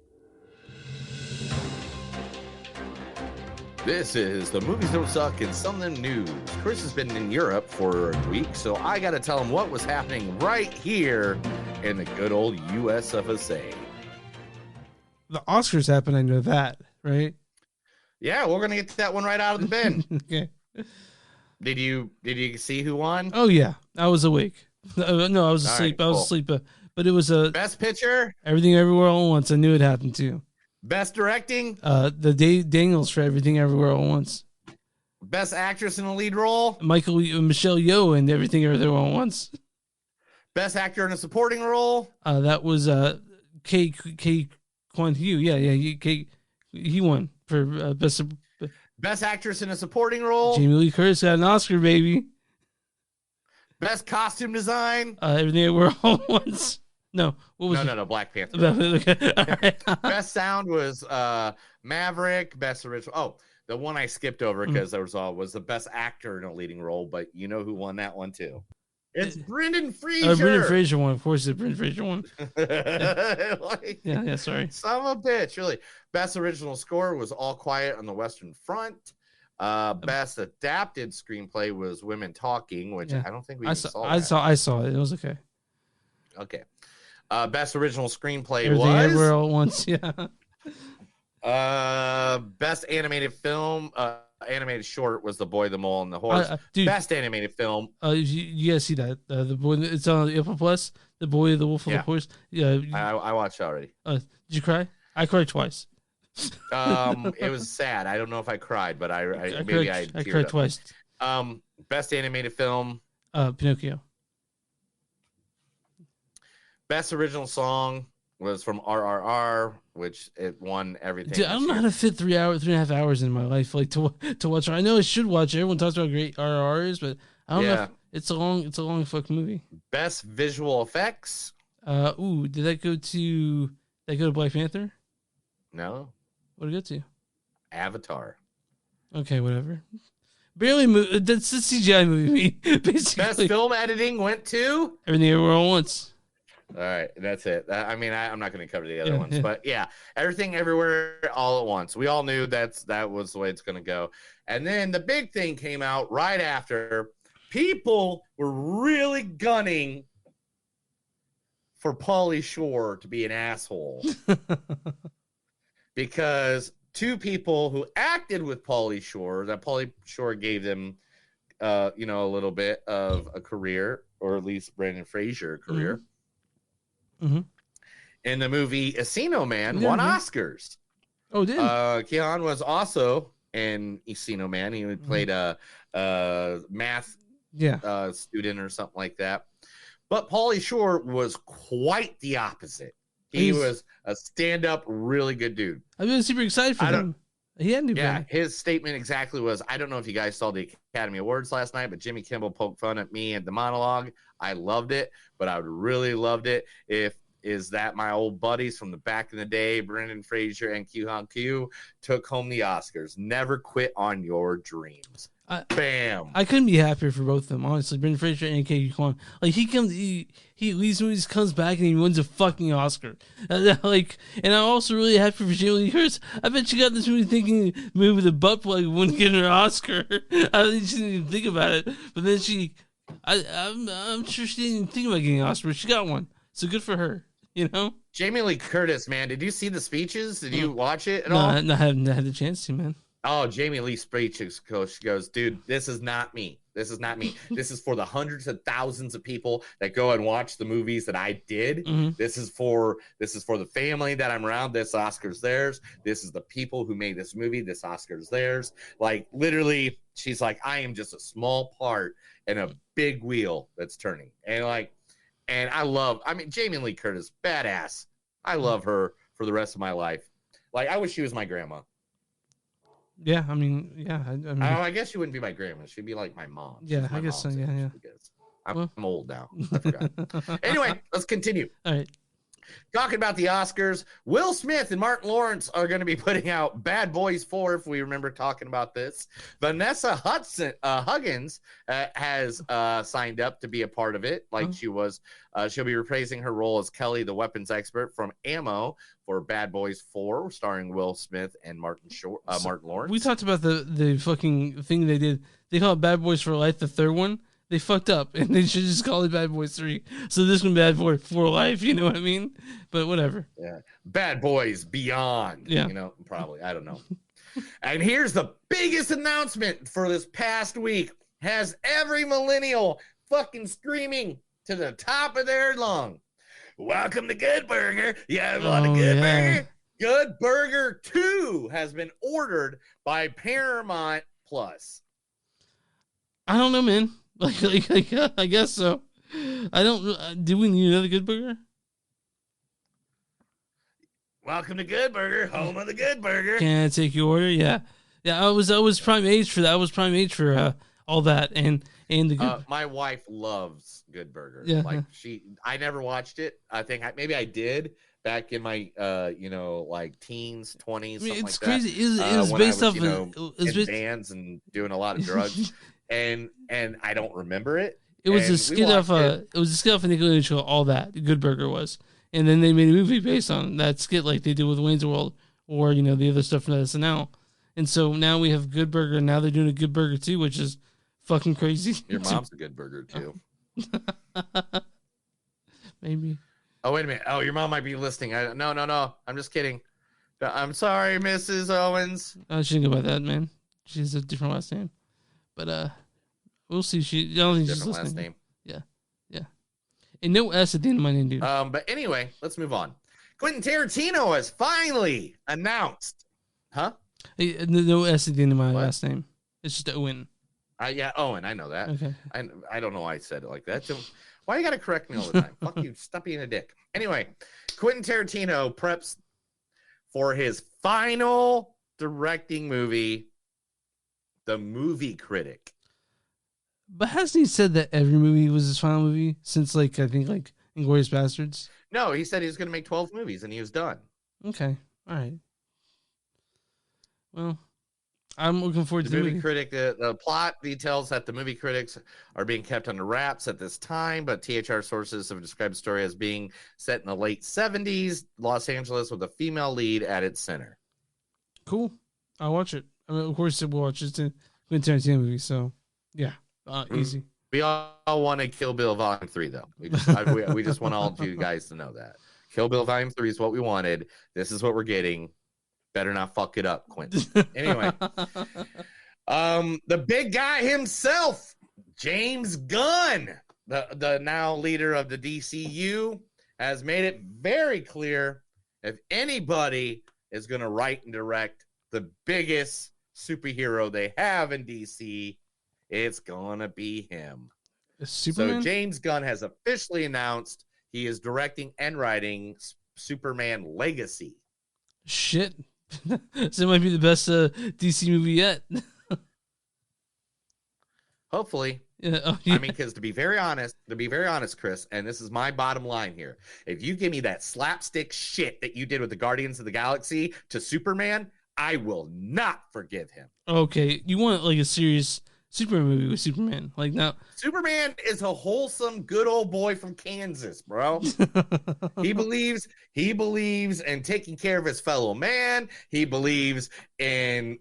This is the Movies Don't Suck and Some of Them News. Chris has been in Europe for a week, so I got to tell him what was happening right here in the good old US of A. The Oscars happen, I know that, right? Yeah, we're gonna get that one right out of the bin. Okay. Did you see who won? Oh yeah, I was awake. No, I was asleep. Right, I was cool. asleep. But it was a Best Picture, Everything Everywhere All at Once. I knew it happened too. Best Directing, the Daniels for Everything Everywhere All at Once. Best Actress in a Lead Role, Michelle Yeoh in Everything Everywhere All at Once. Best Actor in a Supporting Role. That was K Kwan Hu. He won for Best Actress in a Supporting Role. Jamie Lee Curtis got an Oscar, baby. Best Costume Design. Everything Everywhere All at Once. No, what was no, Black Panther. Okay. All right. Best Sound was Maverick. Best Original. Oh, the one I skipped over because there was the Best Actor in a Leading Role, but you know who won that one too? It's Brendan Fraser. Brendan Fraser won. Of course, it's Brendan Fraser won. Yeah. Sorry. Son of a bitch, really. Best Original Score was All Quiet on the Western Front. Best adapted screenplay was Women Talking, which I don't think we saw. I saw it. It was okay. Okay. Best original screenplay Everything was Everywhere All at Once. Yeah. Best animated film. Animated short was The Boy, the Mole, and the Horse. Dude, best animated film. You guys see that? The boy. It's on the Apple Plus. The Boy, the Wolf, and the Horse. Yeah. I watched it already. Did you cry? I cried twice. It was sad. I don't know if I cried, but I cried twice. Best animated film. Pinocchio. Best original song was from RRR, which it won everything. Dude, I don't know how to fit 3.5 hours in my life, like to watch. I know I should watch it. Everyone talks about how great RRR is, but I don't know. It's a long fucking movie. Best visual effects. Did that go to Black Panther? No. What did it go to? Avatar. Okay, whatever. Barely that's the CGI movie. Basically, best film editing went to Everything Everywhere All at Once. All right, that's it. I mean, I'm not going to cover the other ones, but yeah, Everything Everywhere All at Once. We all knew that was the way it's going to go. And then the big thing came out right after. People were really gunning for Pauly Shore to be an asshole because two people who acted with Pauly Shore, that Pauly Shore gave them, a little bit of a career, or at least Brendan Fraser a career. Mm-hmm. In the movie Encino Man, won Oscars. Oh, did Keanu was also in Encino Man. He played a math student or something like that. But Pauly Shore was quite the opposite. He was a stand-up, really good dude. I've been super excited for him. He had to be. His statement exactly was, I don't know if you guys saw the Academy Awards last night, but Jimmy Kimmel poked fun at me at the monologue. I loved it, but I would really loved it if my old buddies from the back in the day, Brendan Fraser and Q took home the Oscars. Never quit on your dreams. Bam. I couldn't be happier for both of them, honestly. Brendan Fraser and Q. Like he leaves movies, comes back, and he wins a fucking Oscar. And I'm also really happy for Jamie Lee Curtis. I bet she got this movie thinking movie with a butt plug wouldn't get her Oscar. I think she didn't even think about it. But then I'm sure she didn't even think about getting an Oscar, but she got one. So good for her. Jamie Lee Curtis, man. Did you see the speeches? Did you watch it at all? No, I haven't had the chance to, man. Oh, Jamie Lee speeches, coach. She goes, dude, this is not me. This is not me. This is for the hundreds of thousands of people that go and watch the movies that I did. Mm-hmm. This is for the family that I'm around. This Oscar's theirs. This is the people who made this movie. This Oscar's theirs. Like, literally, she's like, I am just a small part in a big wheel that's turning. And Jamie Lee Curtis, badass. I love her for the rest of my life. Like, I wish she was my grandma. Yeah, I mean, yeah. I guess she wouldn't be my grandma. She'd be like my mom. Yeah, I guess so. Yeah. I'm old now. I forgot. Anyway, let's continue. All right. Talking about the Oscars, Will Smith and Martin Lawrence are going to be putting out Bad Boys 4, if we remember talking about this. Vanessa Hudgens has signed up to be a part of it, like she was. She'll be reprising her role as Kelly, the weapons expert from Ammo, for Bad Boys 4, starring Will Smith and Martin Lawrence. We talked about the fucking thing they did. They call it Bad Boys for Life, the third one. They fucked up, and they should just call it Bad Boys 3. So this one, Bad Boy for Life, you know what I mean? But whatever. Yeah. Bad Boys Beyond. Yeah. Probably. I don't know. And here's the biggest announcement for this past week. Has every millennial fucking screaming to the top of their lung. Welcome to Good Burger. You have a lot of Good Burger. Good Burger 2 has been ordered by Paramount Plus. I don't know, man. I guess so. I don't. Do we need another Good Burger? Welcome to Good Burger, home of the Good Burger. Can I take your order? Yeah. I was prime age for that. I was prime age for all that and the good. My wife loves Good Burger. Yeah. I never watched it. I think maybe I did back in my teens, 20s. I mean, it's like crazy. That. It was based off in bands and doing a lot of drugs. And I don't remember it. It was a skit off a Nickelodeon show. All that Good Burger was, and then they made a movie based on that skit, like they did with Wayne's World, or the other stuff from SNL. And so now we have Good Burger, and now they're doing a Good Burger too, which is fucking crazy. Your mom's a Good Burger too. Maybe. Oh, wait a minute. Oh, your mom might be listening. No. I'm just kidding. I'm sorry, Mrs. Owens. She didn't go by that, man. She has a different last name. But we'll see. I don't think she's listening. Last name. Yeah. And no S at the end of my name, dude. But anyway, let's move on. Quentin Tarantino has finally announced. Huh? Hey, no S at the end of my last name. It's just Owen. Yeah, Owen. I know that. Okay. I don't know why I said it like that. So why you got to correct me all the time? Fuck you. Stop being a dick. Anyway, Quentin Tarantino preps for his final directing movie, The Movie Critic. But hasn't he said that every movie was his final movie since, I think, Inglourious Bastards? No, he said he was going to make 12 movies and he was done. Okay. All right. Well, I'm looking forward to the movie critic. The plot details that the movie critics are being kept under wraps at this time, but THR sources have described the story as being set in the late 70s, Los Angeles, with a female lead at its center. Cool. I'll watch it. I mean, of course, we'll watch it. It's a Quentin Tarantino movie, so yeah, easy. We all wanted Kill Bill Volume 3, though. We just want all you guys to know that. Kill Bill Volume 3 is what we wanted. This is what we're getting. Better not fuck it up, Quentin. Anyway, the big guy himself, James Gunn, the now leader of the DCU, has made it very clear if anybody is going to write and direct the biggest superhero they have in DC, it's going to be him. Superman? So James Gunn has officially announced he is directing and writing Superman Legacy. Shit. So it might be the best DC movie yet. Hopefully. Yeah. Oh, yeah. I mean, because to be very honest, Chris, and this is my bottom line here. If you give me that slapstick shit that you did with the Guardians of the Galaxy to Superman, I will not forgive him. Okay. You want a serious Superman movie with Superman. Now Superman is a wholesome, good old boy from Kansas, bro. He believes in taking care of his fellow man. He believes in,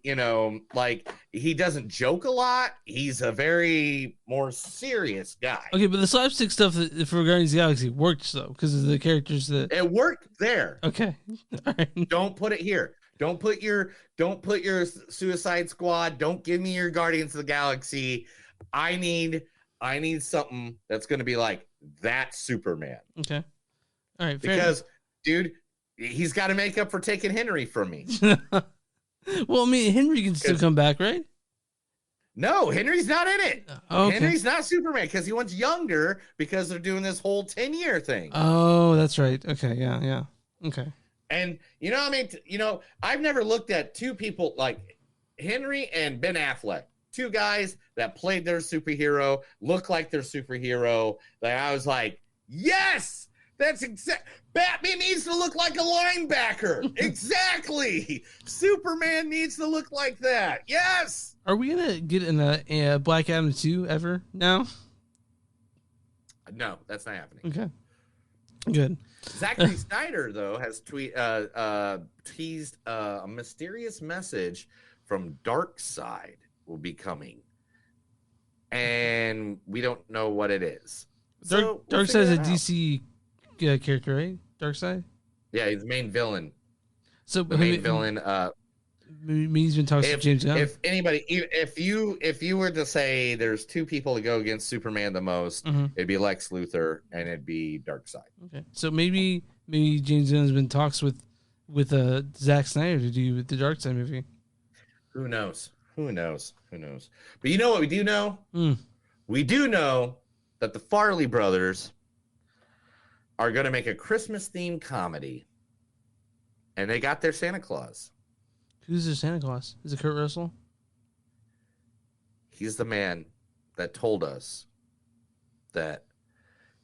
he doesn't joke a lot. He's a very more serious guy. Okay, but the slapstick stuff for Guardians of the Galaxy worked though, because of the characters that it worked there. Okay. All right. Don't put it here. Don't put your Suicide Squad. Don't give me your Guardians of the Galaxy. I need something that's going to be like that Superman. Okay. All right. Because, dude, he's got to make up for taking Henry from me. Well, I mean, Henry can still come back, right? No, Henry's not in it. Okay. Henry's not Superman because he wants younger because they're doing this whole 10-year thing. Oh, that's right. Okay. Yeah. Okay. And, I've never looked at two people like Henry and Ben Affleck, two guys that played their superhero, look like their superhero. I was like, yes, that's Batman needs to look like a linebacker. Exactly. Superman needs to look like that. Yes. Are we going to get in a Black Adam 2 ever now? No, that's not happening. Okay. Good. Zachary Snyder, though, has teased a mysterious message from Darkseid will be coming. And we don't know what it is. Darkseid is a DC character, right? Darkseid? Yeah, he's the main villain. So the main villain. He's been talking to James Gunn. If anybody, if you were to say there's two people to go against Superman the most, it'd be Lex Luthor and it'd be Darkseid. Okay, so maybe James Gunn has been talks with Zack Snyder to do the Darkseid movie. Who knows? But you know what we do know? We do know that the Farley brothers are going to make a Christmas themed comedy, and they got their Santa Claus. Who's the Santa Claus? Is it Kurt Russell? He's the man that told us that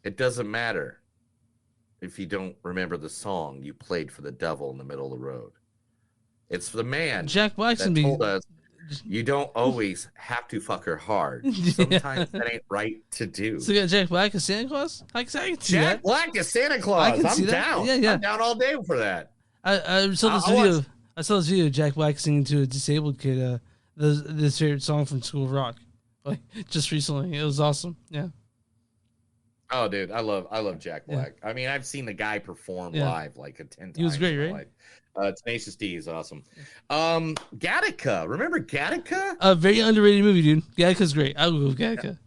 it doesn't matter if you don't remember the song you played for the devil in the middle of the road. It's the man Jack Blackson that told us you don't always have to fuck her hard. Sometimes that ain't right to do. So you got Jack Black as Santa Claus? I can see Jack that. Black as Santa Claus. I'm down. Yeah. I'm down all day for that. I saw this video I saw this video of Jack Black singing to a disabled kid this favorite song from School of Rock, like just recently. It was awesome. Yeah. Oh, dude, I love Jack Black. Yeah. I mean, I've seen the guy perform live like 10 times. He was great, right? Tenacious D is awesome. Gattaca, remember Gattaca? A very underrated movie, dude. Gattaca's great. I'll go with Gattaca.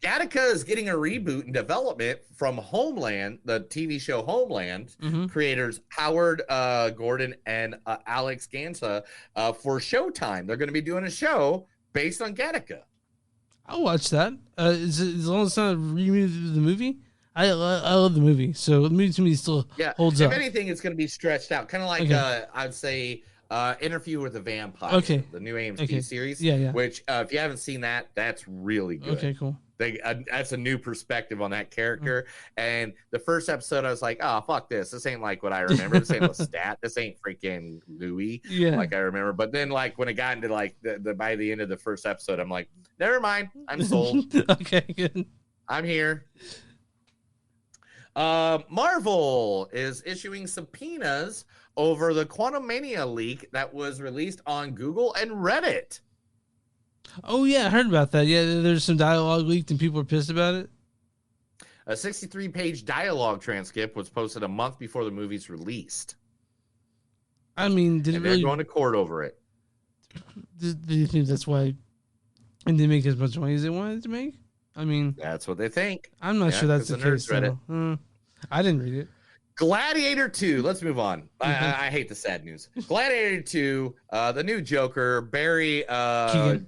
Gattaca is getting a reboot in development from Homeland, the TV show Homeland, creators Howard Gordon and Alex Gansa for Showtime. They're going to be doing a show based on Gattaca. I'll watch that. As long as it's not a remake of the movie. I love the movie, so the movie to me still holds up. If anything, it's going to be stretched out, kind of like I'd say Interview with the Vampire, the new AMC series. Yeah. Which, if you haven't seen that, that's really good. Okay, cool. That's a new perspective on that character. And the first episode, I was like, "Oh, fuck this! This ain't like what I remember. This ain't Lestat. This ain't freaking Louis like I remember." But then, like when it got into like by the end of the first episode, I'm like, "Never mind, I'm sold." Okay, good. I'm here. Marvel is issuing subpoenas over the Quantumania leak that was released on Google and Reddit. Oh, yeah, I heard about that. Yeah, there's some dialogue leaked and people are pissed about it. A 63-page dialogue transcript was posted a month before the movie's released. I mean, they're going to court over it. Do you think that's why it didn't make as much money as they wanted to make? I mean, that's what they think. I'm not sure that's the case. I didn't read it. Gladiator 2. Let's move on. I hate the sad news. Gladiator 2. The new Joker, Barry Keoghan,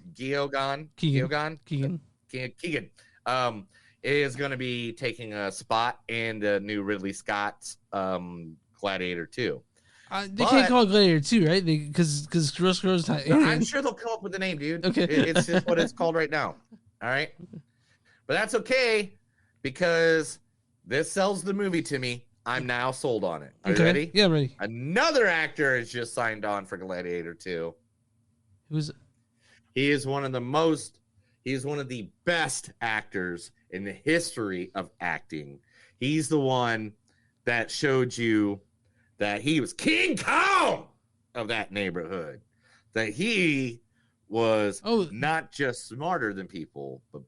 is going to be taking a spot in the new Ridley Scott's Gladiator 2. They can't call it Gladiator 2, right? Because Gross not in it. I'm sure they'll come up with the name, dude. Okay. It's just what it's called right now. All right. But that's okay because this sells the movie to me. I'm now sold on it. Are you ready? Yeah, I'm ready. Another actor has just signed on for Gladiator 2. Who's it? He is one of the best actors in the history of acting. He's the one that showed you that he was King Kong of that neighborhood. That he was not just smarter than people, but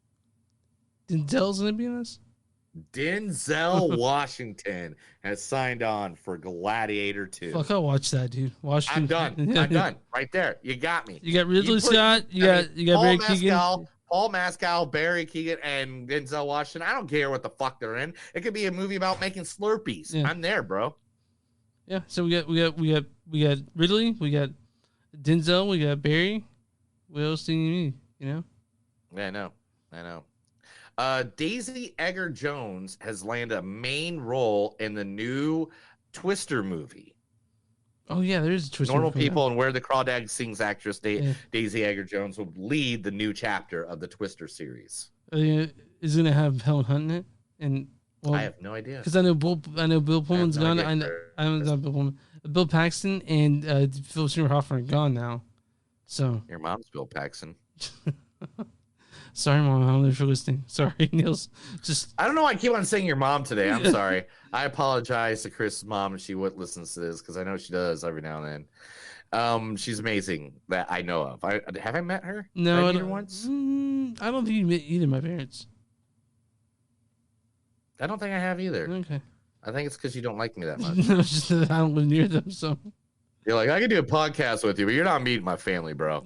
Denzel's gonna be in this? Denzel Washington has signed on for Gladiator 2. Fuck, I'll watch that, dude. Washington. I'm done. Right there. You got me. You got Ridley Scott. You got Barry Keoghan. Paul Mescal, Barry Keoghan, and Denzel Washington. I don't care what the fuck they're in. It could be a movie about making Slurpees. Yeah. I'm there, bro. Yeah. So we got Ridley. We got Denzel. We got Barry. What else do you need? You know? Yeah, I know. Daisy Edgar Jones has landed a main role in the new Twister movie. Oh yeah, there's a Twister. Normal People and Where the Crawdad Sings actress Daisy Edgar Jones will lead the new chapter of the Twister series. Is it gonna have Helen Hunt in it? And I have no idea because I know Bill Pullman's gone. I haven't done Bill Pullman. Bill Paxton and Philip Seymour Hoffman are gone now. So your mom's Bill Paxton. Sorry, Mom. I don't know if you're listening. Sorry, Niels. I don't know why I keep on saying your mom today. I'm sorry. I apologize to Chris' mom if she listens to this because I know she does every now and then. She's amazing that I know of. Have I met her? No, I met her once. I don't think you met either of my parents. I don't think I have either. Okay. I think it's because you don't like me that much. No, it's just that I don't live near them. So you're like, I could do a podcast with you, but you're not meeting my family, bro.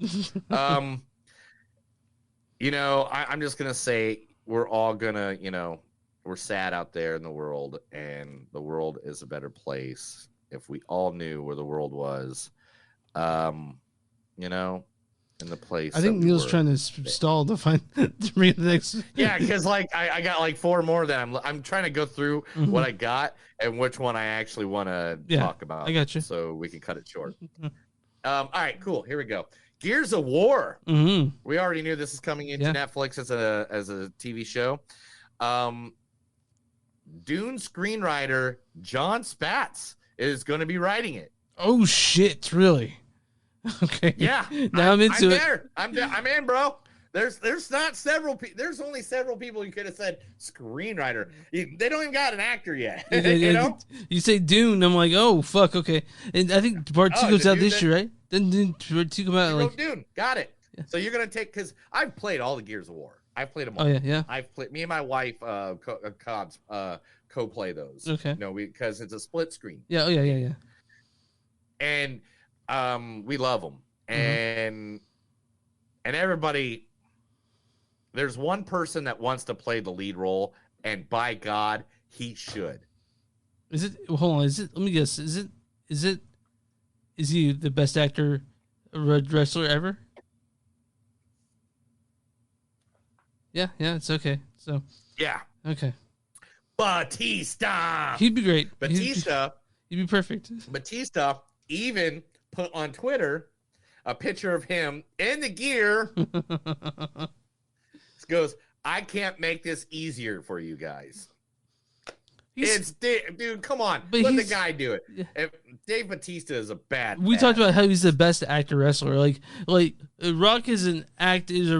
You know, I'm just going to say we're all going to, we're sad out there in the world, and the world is a better place if we all knew where the world was, in the place. I think Neil's trying to stall to find to read the next. Yeah, because I got like 4 more that I'm trying to go through what I got and which one I actually want to talk about. I got you. So we can cut it short. All right, cool. Here we go. Gears of War. Mm-hmm. We already knew this is coming into Netflix as a TV show. Dune screenwriter John Spatz is going to be writing it. Oh shit! Really? Okay. Yeah. Now I'm into it. I'm in, bro. There's not several people. There's only several people you could have said screenwriter. They don't even got an actor yet. You know? You say Dune, I'm like, oh fuck, okay. And I think part 2 goes out this year, right? Then part 2 come out like Dune. Got it. Yeah. So you're gonna take, because I've played all the Gears of War. I've played them all. Oh yeah. I've played. Me and my wife co-play those. Okay. Because it's a split screen. Yeah. Oh yeah. And we love them. And everybody. There's one person that wants to play the lead role, and by God, he should. Is it? Hold on. Is it? Let me guess. Is he the best actor wrestler ever? Yeah. It's okay. So. Yeah. Okay. Batista. He'd be great. Batista. He'd be perfect. Batista even put on Twitter a picture of him in the gear. Goes, I can't make this easier for you guys. Dude, come on. Let the guy do it. If Dave Bautista is a bad. We talked about how he's the best actor wrestler. Like Rock is a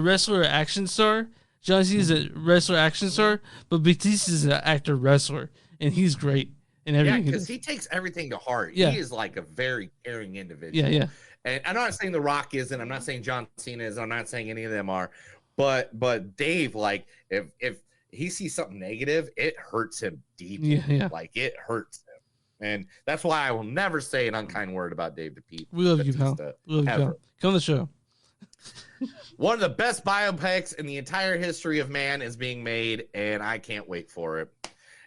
wrestler action star. John Cena is a wrestler action star, but Batista is an actor wrestler, and he's great in everything. Yeah, because he takes everything to heart. Yeah. He is like a very caring individual. Yeah. And I'm not saying The Rock isn't. I'm not saying John Cena is. I'm not saying any of them are. But Dave, like, if he sees something negative, it hurts him deeply. Yeah. Like, it hurts him. And that's why I will never say an unkind word about Dave Batista. We love you, pal. We love you, pal. Come on the show. One of the best biopics in the entire history of man is being made, and I can't wait for it.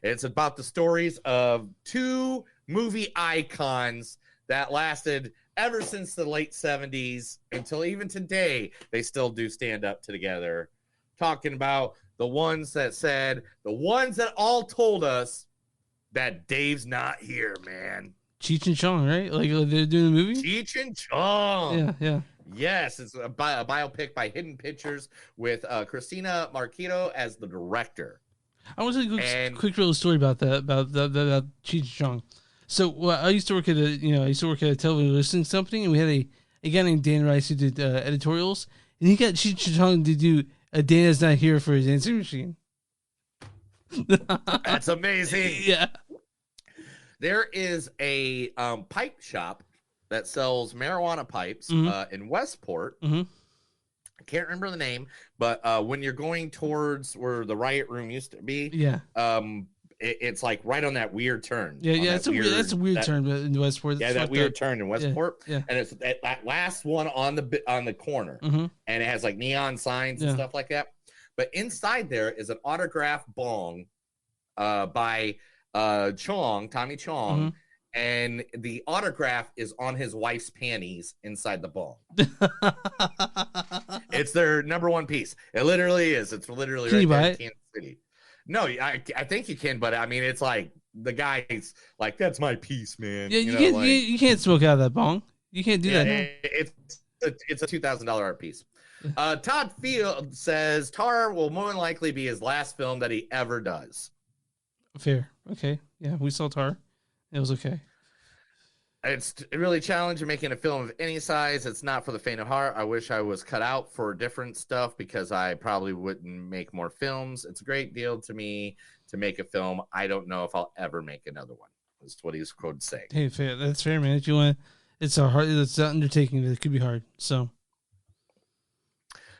It's about the stories of two movie icons that lasted ever since the late 70s until even today. They still do stand up together, talking about the ones that all told us that Dave's not here, man. Cheech and Chong, right? Like they're doing a movie? Cheech and Chong. Yeah. Yes, it's a biopic by Hidden Pictures with Christina Marquito as the director. I want to do a quick little story about that, about Cheech and Chong. So I used to work at a television listing company, and we had a guy named Dan Rice who did editorials, and he got Cheech and Chong to do a Dana's Not Here for his answering machine. That's amazing. Yeah. There is a pipe shop that sells marijuana pipes in Westport. I can't remember the name, but when you're going towards where the riot room used to be, it's like right on that weird turn. Yeah, that's a weird turn in Westport. That's that weird turn in Westport. Yeah. And it's that last one on the corner, and it has like neon signs and stuff like that. But inside there is an autograph bong by Tommy Chong, and the autograph is on his wife's panties inside the bong. It's their number one piece. It literally is. It's literally right there in Kansas City. No, I think you can, but I mean, it's like the guy's like, that's my piece, man. Yeah, you can't smoke out of that bong. You can't do that. It's a $2,000 art piece. Todd Field says Tar will more than likely be his last film that he ever does. Fair. Okay. Yeah, we saw Tar. It was okay. It's really challenging making a film of any size. It's not for the faint of heart. I wish I was cut out for different stuff because I probably wouldn't make more films. It's a great deal to me to make a film. I don't know if I'll ever make another one. That's what he's quoted saying. Hey, fair. That's fair, man. If you want, it's an undertaking that could be hard. So,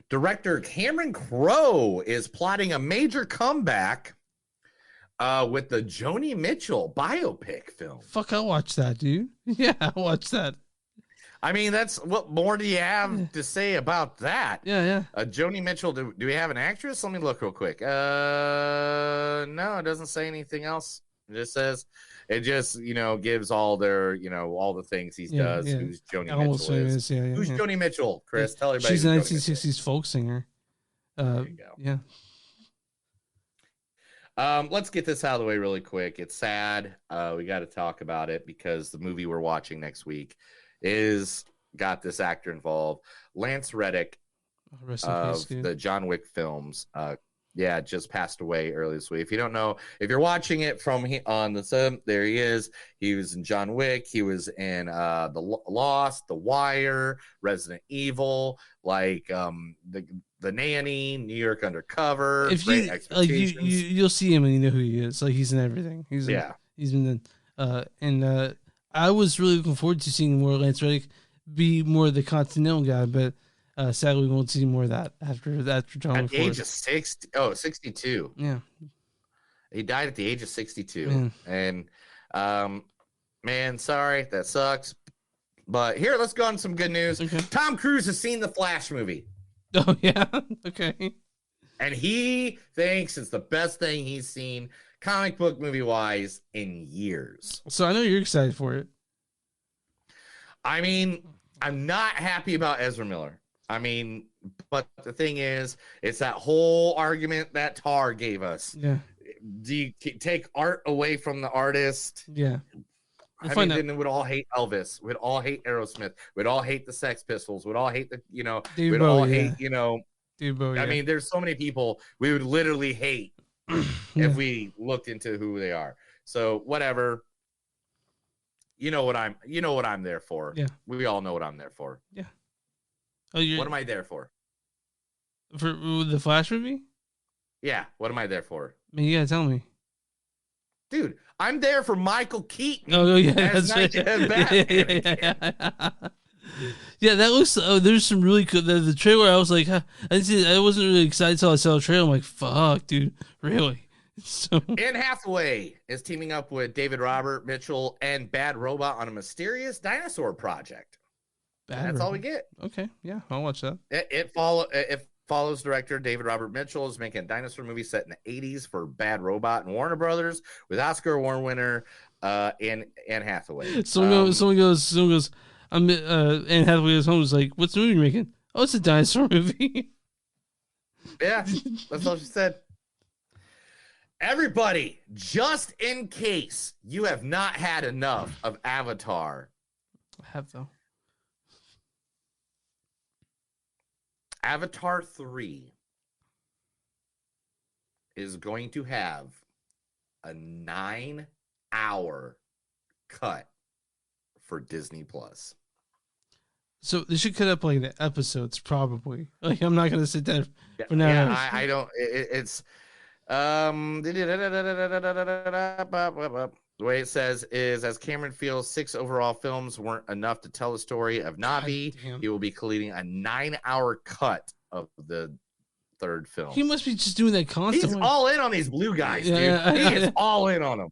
director Cameron Crowe is plotting a major comeback with the Joni Mitchell biopic film. Fuck, I'll watch that, dude. Yeah, I'll watch that. I mean, what more do you have to say about that? Yeah. Joni Mitchell, do we have an actress? Let me look real quick. No, it doesn't say anything else. It just says, gives all their, all the things he does. Yeah. Who's Joni Mitchell is. Who's Joni Mitchell, Chris? Tell everybody. She's a 1960s folk singer. There you go. Yeah. Let's get this out of the way really quick. It's sad. We got to talk about it because the movie we're watching next week got this actor involved. Lance Reddick of the John Wick films just passed away early this week. If you don't know, if you're watching it from on the sub, there he is. He was in John Wick. He was in the Lost, The Wire, Resident Evil, like the Nanny, New York Undercover. If you like, you'll see him and you know who he is. Like he's in everything. He's in I was really looking forward to seeing more Lance Reddick be more the Continental guy, but sadly we won't see more of that after John Wick. At the age of 62. Yeah. He died at the age of 62. Man. And man, sorry, that sucks. But here, let's go on some good news. Okay. Tom Cruise has seen the Flash movie. Oh, yeah? Okay. And he thinks it's the best thing he's seen comic book movie-wise in years. So I know you're excited for it. I mean, I'm not happy about Ezra Miller. I mean, but the thing is, it's that whole argument that Tar gave us. Yeah. Do you take art away from the artist? Yeah. Then we'd all hate Elvis. We'd all hate Aerosmith. We'd all hate the Sex Pistols. We'd all hate we'd all hate, I mean, there's so many people we would literally hate if we looked into who they are. So whatever. You know what I'm there for. Yeah. We all know what I'm there for. Yeah. What am I there for? For the Flash movie? Yeah. What am I there for? I mean, you gotta tell me. Dude, I'm there for Michael Keaton. Oh yeah, that's right. Yeah, that looks. There's some really good. The trailer, I was like, I wasn't really excited until I saw the trailer. I'm like, fuck, dude, really? So Anne Hathaway is teaming up with David Robert Mitchell and Bad Robot on a mysterious dinosaur project. That's all we get. Okay, yeah, I'll watch that. It follows director David Robert Mitchell is making a dinosaur movie set in the 80s for Bad Robot and Warner Brothers with Oscar Award winner Anne Hathaway. Someone goes. Anne Hathaway goes home. Was like, "What's the movie you're making?" Oh, it's a dinosaur movie. Yeah, that's all she said. Everybody, just in case you have not had enough of Avatar. I have though. Avatar 3 is going to have a 9-hour cut for Disney Plus. So they should cut up like the episodes, probably. Like I'm not gonna sit there for now. Yeah, I don't. It's the way it says is, as Cameron feels 6 overall films weren't enough to tell the story of Na'vi, he will be completing a 9-hour cut of the 3rd film. He must be just doing that constantly. He's all in on these blue guys, dude. He is all in on them.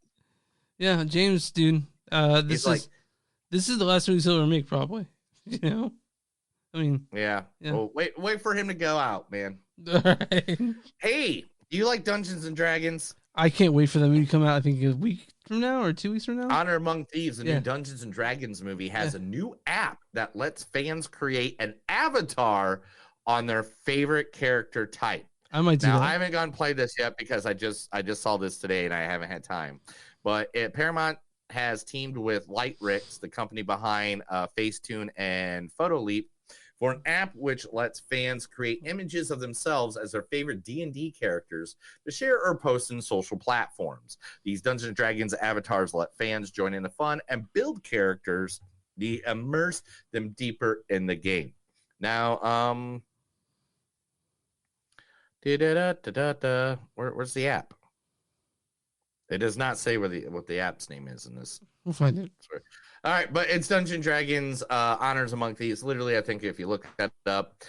Yeah, James, dude. This is the last movie he'll ever make, probably. You know, I mean, yeah. Well, wait for him to go out, man. All right. Hey, do you like Dungeons and Dragons? I can't wait for that movie to come out. I think a week from now or 2 weeks from now. Honor Among Thieves, the new Dungeons and Dragons movie, has a new app that lets fans create an avatar on their favorite character type. I might do that. I haven't gone play this yet because I just saw this today and I haven't had time. But Paramount has teamed with Lightricks, the company behind Facetune and PhotoLeap, for an app which lets fans create images of themselves as their favorite D&D characters to share or post in social platforms. These Dungeons & Dragons avatars let fans join in the fun and build characters to immerse them deeper in the game. Now, where's the app? It does not say what the app's name is in this. We'll find it. Sorry. All right, but it's Dungeons & Dragons Honors Among Thieves. Literally, I think if you look that up,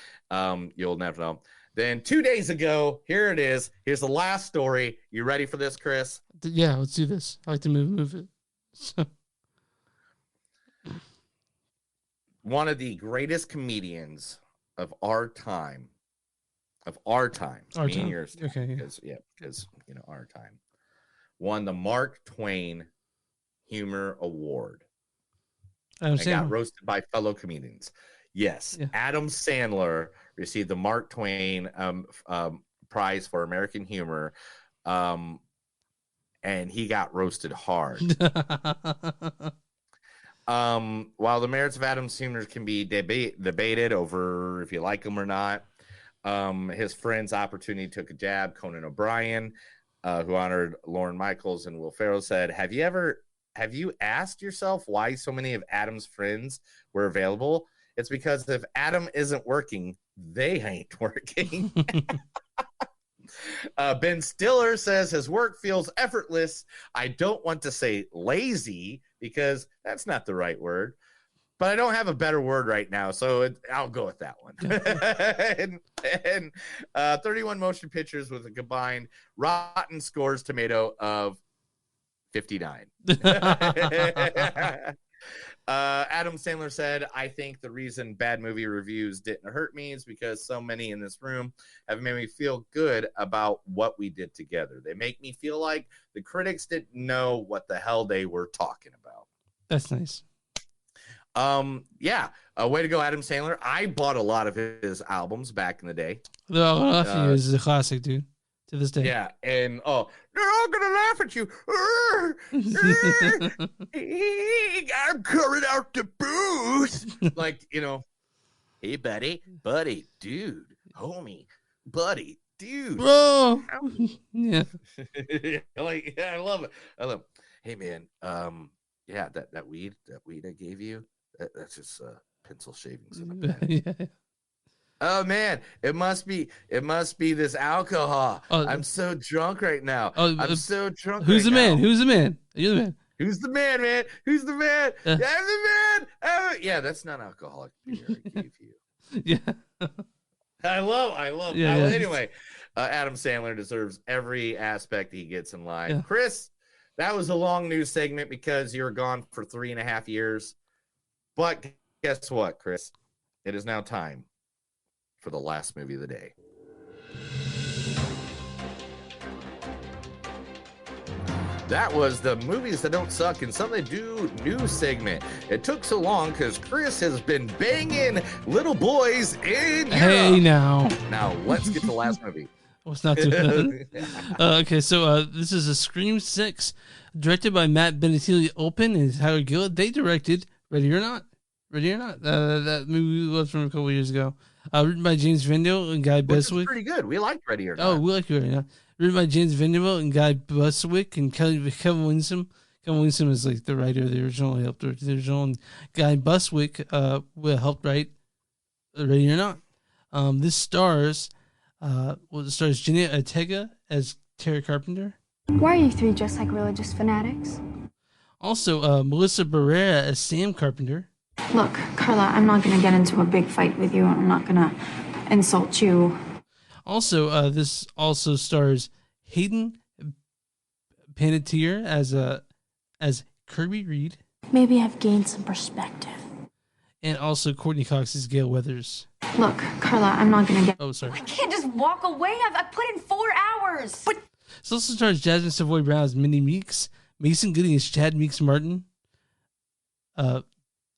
you'll never know. Then 2 days ago, here it is. Here's the last story. You ready for this, Chris? Yeah, let's do this. I like to move it. So. One of the greatest comedians of our time. Yours. Okay, Because our time. Won the Mark Twain Humor Award. And got roasted by fellow comedians. Yes, yeah. Adam Sandler received the Mark Twain Prize for American Humor, and he got roasted hard. While the merits of Adam's humor can be debated over if you like him or not, His friend's opportunity took a jab. Conan O'Brien, who honored Lorne Michaels and Will Ferrell, said, have you asked yourself why so many of Adam's friends were available? It's because if Adam isn't working, they ain't working. Ben Stiller says his work feels effortless. I don't want to say lazy because that's not the right word, but I don't have a better word right now, so I'll go with that one. and 31 motion pictures with a combined Rotten Scores tomato of 59. Adam Sandler said, I think the reason bad movie reviews didn't hurt me is because so many in this room have made me feel good about what we did together. They make me feel like the critics didn't know what the hell they were talking about. That's nice. Way to go, Adam Sandler. I bought a lot of his albums back in the day. The Laughing You is a classic, dude, to this day. Yeah, and they're all gonna laugh at you. I'm coming out the booth. Like, hey, buddy, dude, homie, buddy, dude, bro. Yeah. I love it. Hey, man, that weed I gave you, that's just pencil shavings in the back. Yeah. Oh man, it must be this alcohol. I'm so drunk right now. I'm so drunk. Who's the man? Now. Who's the man? You're the man. Who's the man, man? Who's the man? I'm the man. Yeah, that's not alcoholic beer I gave you. Yeah. I love. Yeah. Anyway, Adam Sandler deserves every aspect he gets in life. Yeah. Chris, that was a long news segment because you were gone for 3.5 years. But guess what, Chris? It is now time for the last movie of the day. That was the movies that don't suck and some they do news segment. It took so long because Chris has been banging little boys in Europe. Hey, now let's get to the last movie. Let's not do that. Okay, so this is a Scream 6, directed by Matt Bettinelli-Olpin and Howard Gillett. They directed Ready or Not. That movie was from a couple years ago. Written by James Vanderbilt and Guy Beswick. Pretty good. We liked Ready or Not. Oh, we like Ready or Not. Written by James Vanderbilt and Guy Beswick and Kevin Winsome. Kevin Winsome is like the writer of the original. He helped write the original. And Guy Beswick helped write Ready or Not. This stars Jenna Ortega as Tara Carpenter. Why are you three just like religious fanatics? Also, Melissa Barrera as Sam Carpenter. Look, Carla, I'm not going to get into a big fight with you. I'm not going to insult you. Also, this also stars Hayden Panettiere as Kirby Reed. Maybe I've gained some perspective. And also Courteney Cox as Gail Weathers. Look, Carla, I'm not going to get... Oh, sorry. I can't just walk away. I've put in 4 hours. But This also stars Jasmin Savoy Brown as Minnie Meeks, Mason Gooding as Chad Meeks Martin. I'm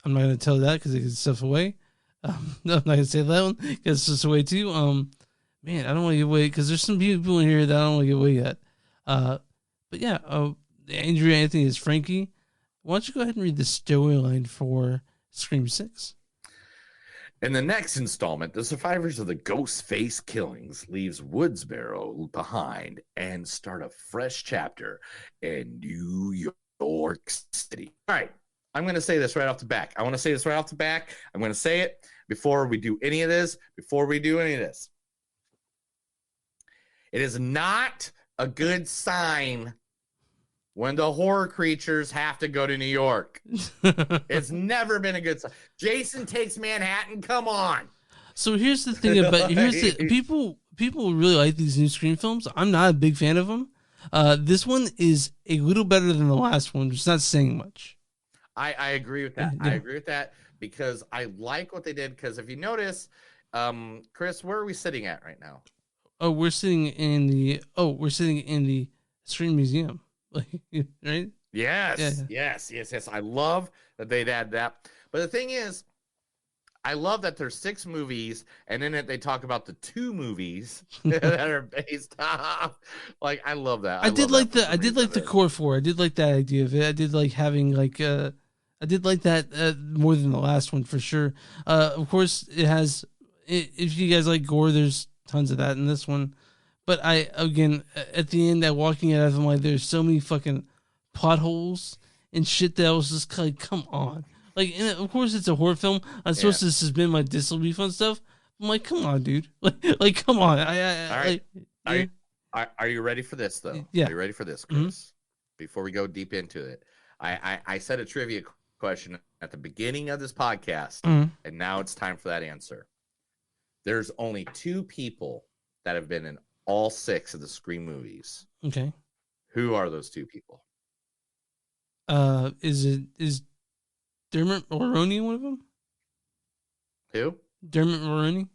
not going to tell that because it gives stuff away. No, I'm not going to say that one because it's just away too. Man, I don't want to give away because there's some people in here that I don't want to give away yet. But yeah, Andrea Anthony is Frankie. Why don't you go ahead and read the storyline for Scream 6? In the next installment, the survivors of the Ghostface killings leaves Woodsboro behind and start a fresh chapter in New York City. All right, I'm going to say this right off the back. I'm going to say it before we do any of this. It is not a good sign when the horror creatures have to go to New York. It's never been a good sign. Jason Takes Manhattan. Come on. So here's the thing about people really like these new Scream films. I'm not a big fan of them. This one is a little better than the last one, which is not saying much. I agree with that. Yeah. I agree with that because I like what they did. Because if you notice, Chris, where are we sitting at right now? Oh, we're sitting in the Scream Museum. Right? Yes. I love that they'd add that. But the thing is, I love that there's 6 movies, and in it they talk about the 2 movies that are based off. Like, I love that. I did like the core 4. I did like that idea of it. I did like having I did like that more than the last one for sure. Of course, it has. If you guys like gore, there's tons of that in this one. But again, at the end, that walking out of them, like, there's so many fucking plot holes and shit that I was just like, come on. Like, and of course, it's a horror film. I'm supposed to suspend my disbelief on stuff. I'm like, come on, dude. Like come on. All right. Are you ready for this, though? Yeah. Are you ready for this, Chris? Mm-hmm. Before we go deep into it, I said a trivia question at the beginning of this podcast, and now it's time for that answer. There's only 2 people that have been in all 6 of the Scream movies. Okay. Who are those 2 people? Is Dermot Mulroney one of them? Who? Dermot Mulroney?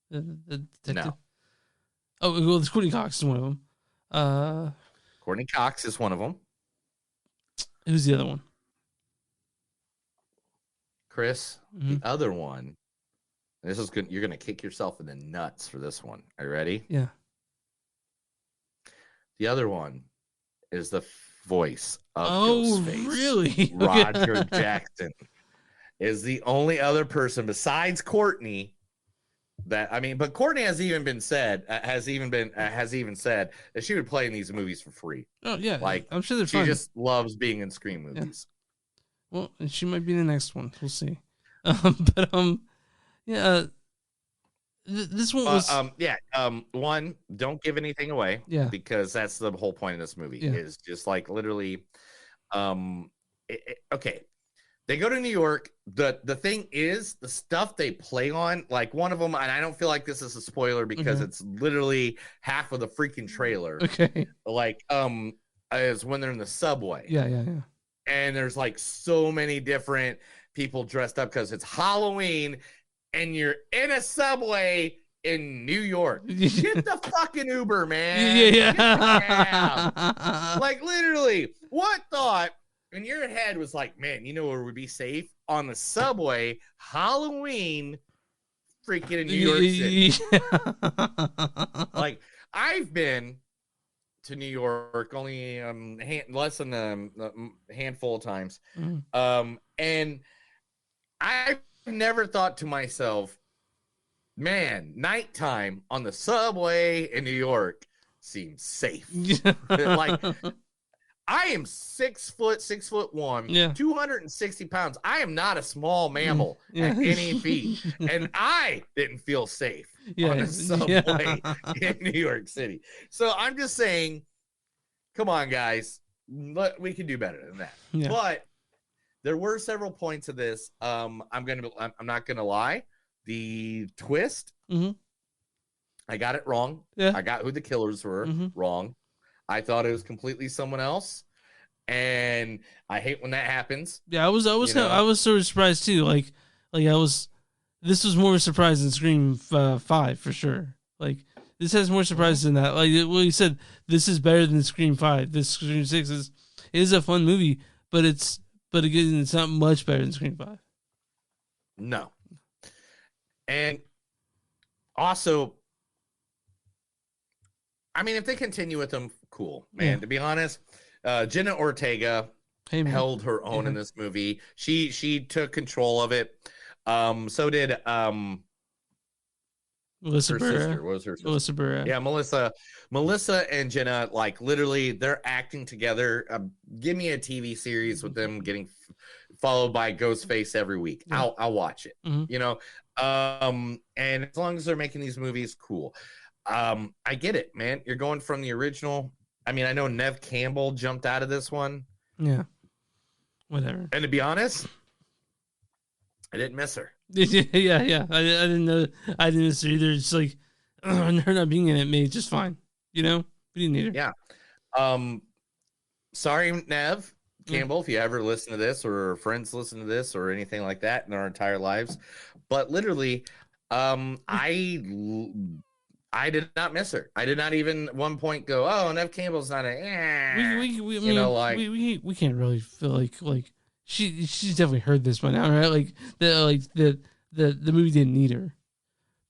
The detective? No. Oh, well, Courteney Cox is one of them. Courteney Cox is one of them. Who's the other one? Chris, the other one. This is good. You're going to kick yourself in the nuts for this one. Are you ready? Yeah. The other one is the voice of Ghostface. Really? Roger Jackson is the only other person besides Courteney that, I mean, but Courteney has even said that she would play in these movies for free. Oh yeah, like I'm sure they're she fun. just loves being in Scream movies. Yeah. Well, and she might be the next one. We'll see. This one was one, don't give anything away. Yeah, because that's the whole point of this movie is just like literally, okay. They go to New York. The thing is, the stuff they play on, like one of them, and I don't feel like this is a spoiler because it's literally half of the freaking trailer. Okay. Like, is when they're in the subway. Yeah. And there's like so many different people dressed up because it's Halloween and you're in a subway in New York. Get the fucking Uber, man. Yeah. Like literally, what thought in your head was like, man, you know where would be safe? On the subway, Halloween, freaking in New York City. Like, I've been to New York only less than a handful of times. And I've never thought to myself, man, nighttime on the subway in New York seems safe. Like, I am 6'1", 260 pounds. I am not a small mammal at any feet. And I didn't feel safe on the subway in New York City. So I'm just saying, come on, guys. We can do better than that. Yeah. But there were several points of this. I'm not gonna lie. The twist, I got it wrong. Yeah. I got who the killers were wrong. I thought it was completely someone else, and I hate when that happens. Yeah, I was sort of surprised too. Like this was more of a surprise than Scream 5 for sure. Like, this has more surprises than that. Like, well, you said this is better than Scream 5. This Scream 6 is a fun movie, but again, it's not much better than Scream 5. No. And also, I mean, if they continue with them, cool, man. Yeah. To be honest, Jenna Ortega held her own in this movie. She took control of it. So did Melissa Barrera. Sister. What was her sister? Melissa Barrera. Yeah, Melissa and Jenna, like literally, they're acting together. Give me a TV series with them getting followed by Ghostface every week. Yeah. I'll watch it. You know, and as long as they're making these movies, cool. I get it, man. You're going from the original. I mean, I know Neve Campbell jumped out of this one. Yeah. Whatever. And to be honest, I didn't miss her. Yeah. I didn't know. I didn't miss her either. It's like her not being in it made just fine. You know, we didn't need her. Yeah. Sorry, Neve Campbell, if you ever listen to this or friends listen to this or anything like that in our entire lives, but literally, I did not miss her. I did not even at one point go, "Oh, Neve Campbell's not a." We can't really feel like she's definitely heard this by now, right? Like the movie didn't need her,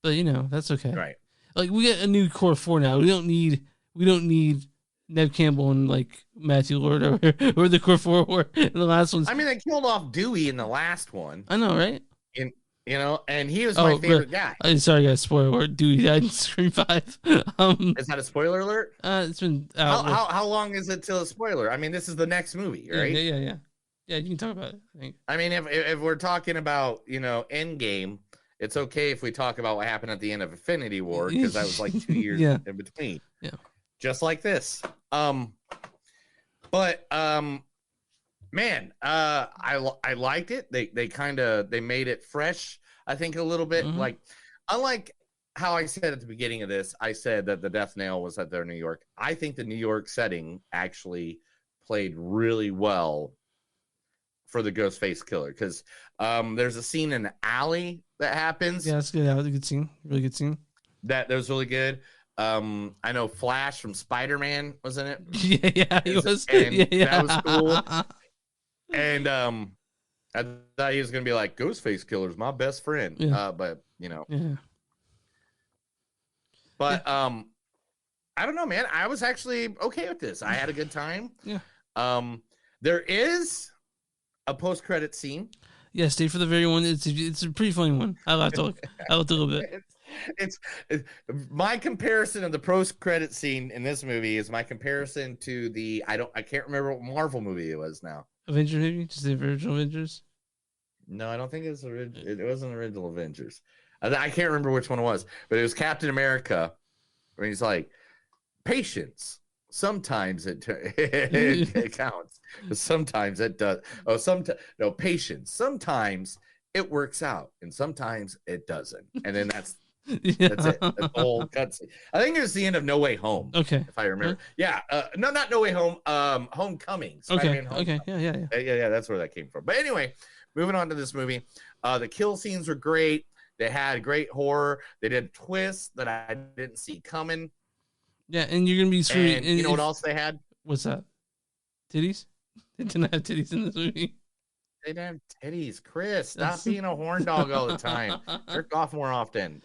but you know that's okay, right? Like, we get a new core 4 now. We don't need Neve Campbell and like Matthew Lord or the core 4 were in the last ones. I mean, they killed off Dewey in the last one. I know, right? You know, and he was my favorite guy. Sorry, guys, spoiler alert. Dude, he died in Scream 5. Is that a spoiler alert? It's been out. How long is it till a spoiler? I mean, this is the next movie, right? Yeah, you can talk about it, I think. I mean, if we're talking about, you know, Endgame, it's okay if we talk about what happened at the end of Infinity War, because that was like 2 years in between. Yeah. Just like this. Man, I liked it. They made it fresh, I think, a little bit. Like, unlike how I said at the beginning of this, I said that the death nail was at their New York. I think the New York setting actually played really well for the Ghostface killer, because there's a scene in the alley that happens. Yeah, that's good. That was a good scene. Really good scene. That was really good. I know Flash from Spider-Man was in it. Yeah, he was. And that was cool. And I thought he was gonna be like, Ghostface killer's my best friend. But you know. Yeah. But I don't know, man. I was actually okay with this. I had a good time. Yeah. There is a post-credit scene. Yeah, stay for the very one. It's a pretty funny one. I laughed a little bit. It's my comparison of the post-credit scene in this movie is my comparison to the I can't remember what Marvel movie it was now. Avengers, maybe? Just the original Avengers? No, I don't think it wasn't original Avengers. I can't remember which one it was, but it was Captain America, where he's like, patience. Sometimes it counts, but sometimes it does. No, patience. Sometimes it works out, and sometimes it doesn't. And then that's it. That's the whole cutscene. I think it was the end of No Way Home. Okay, if I remember. Yeah, no, not No Way Home. Homecoming. Okay. Homecoming. Okay. Yeah. That's where that came from. But anyway, moving on to this movie. The kill scenes were great. They had great horror. They did twists that I didn't see coming. Yeah, and you're gonna be sweet. And you know what else they had? What's that? Titties? They didn't have titties in this movie. They didn't have titties, Chris. Stop being a horn dog all the time. Jerk off more often.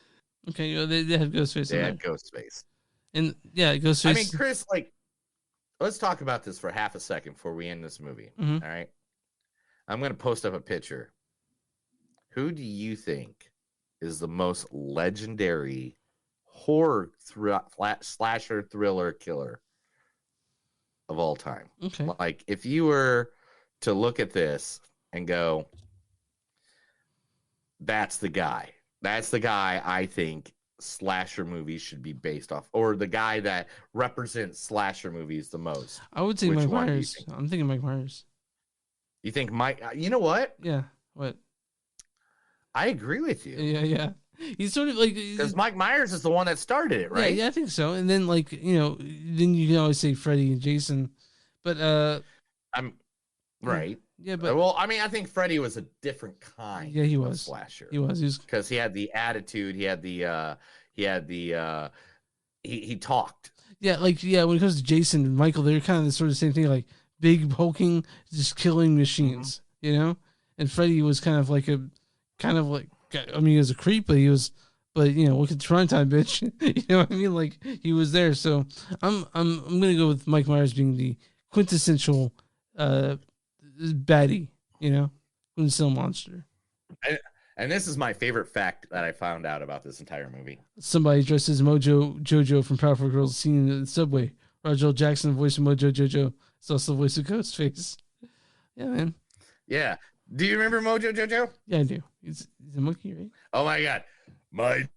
Okay, well, they have Ghostface. They had Ghostface. And yeah, Ghostface. I mean, Chris, like, let's talk about this for half a second before we end this movie. All right, I'm gonna post up a picture. Who do you think is the most legendary horror slasher thriller killer of all time? Okay. Like, if you were to look at this and go, that's the guy I think slasher movies should be based off, or the guy that represents slasher movies the most. I would say Mike Myers. I'm thinking Mike Myers. You think Mike? You know what? Yeah. What? I agree with you. Yeah. He's sort of like, because Mike Myers is the one that started it, right? Yeah, I think so. And then, like, you know, then you can always say Freddy and Jason, but I'm right. Yeah, but well, I mean, I think Freddy was a different kind. Yeah, he of was slasher. He was because he had the attitude. He talked. Yeah, like when it comes to Jason and Michael, they're kind of the sort of same thing, like big hulking, just killing machines, you know. And Freddy was kind of like, I mean, he was a creep, but you know, look at Runtime, bitch. You know what I mean? Like, he was there. So I'm gonna go with Mike Myers being the quintessential baddie, you know, quintessential monster. And this is my favorite fact that I found out about this entire movie. Somebody dressed as Jojo from Powerpuff Girls seen in the subway. Roger L. Jackson, voice of Mojo Jojo. It's also the voice of Ghostface. Yeah, man. Yeah. Do you remember Mojo Jojo? Yeah, I do. He's a monkey, right? Oh my God. My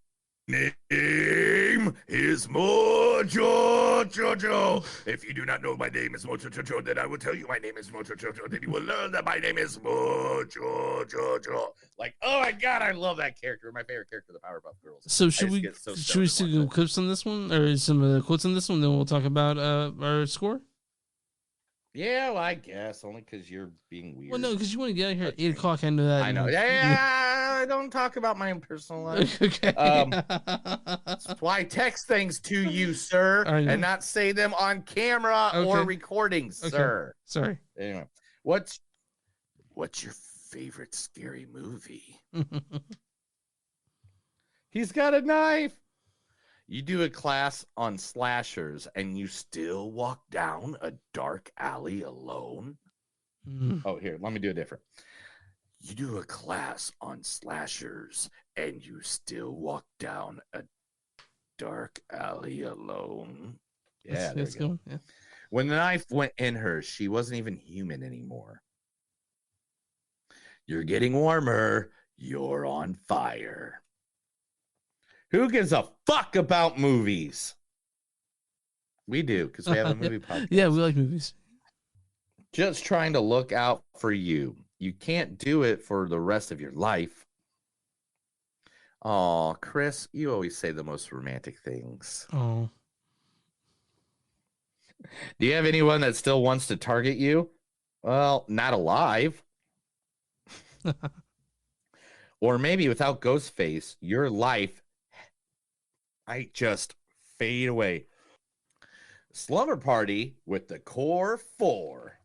name is Mojo Jojo. If you do not know my name is Mojo Jojo, then I will tell you my name is Mojo Jojo. Then you will learn that my name is Mojo Jojo. Like, oh my God, I love that character. My favorite character, the Powerpuff Girls. So should we see some clips on this one, or some quotes on this one? Then we'll talk about our score. Yeah, well, I guess only because you're being weird. Well, no, because you want to get out of here at 8 o'clock. I know that. I know. Yeah, don't talk about my own personal life. Okay. That's why I text things to you, sir, and not say them on camera or recordings, sir. Sorry. Anyway, what's your favorite scary movie? He's got a knife. You do a class on slashers and you still walk down a dark alley alone? Oh, here, let me do it different. You do a class on slashers and you still walk down a dark alley alone. Yeah, there we go. Yeah. When the knife went in her, she wasn't even human anymore. You're getting warmer. You're on fire. Who gives a fuck about movies? We do, because we have a movie podcast. Yeah, we like movies. Just trying to look out for you. You can't do it for the rest of your life. Oh, Chris, you always say the most romantic things. Oh. Do you have anyone that still wants to target you? Well, not alive. Or maybe without Ghostface, your life might just fade away. Slumber party with the core 4.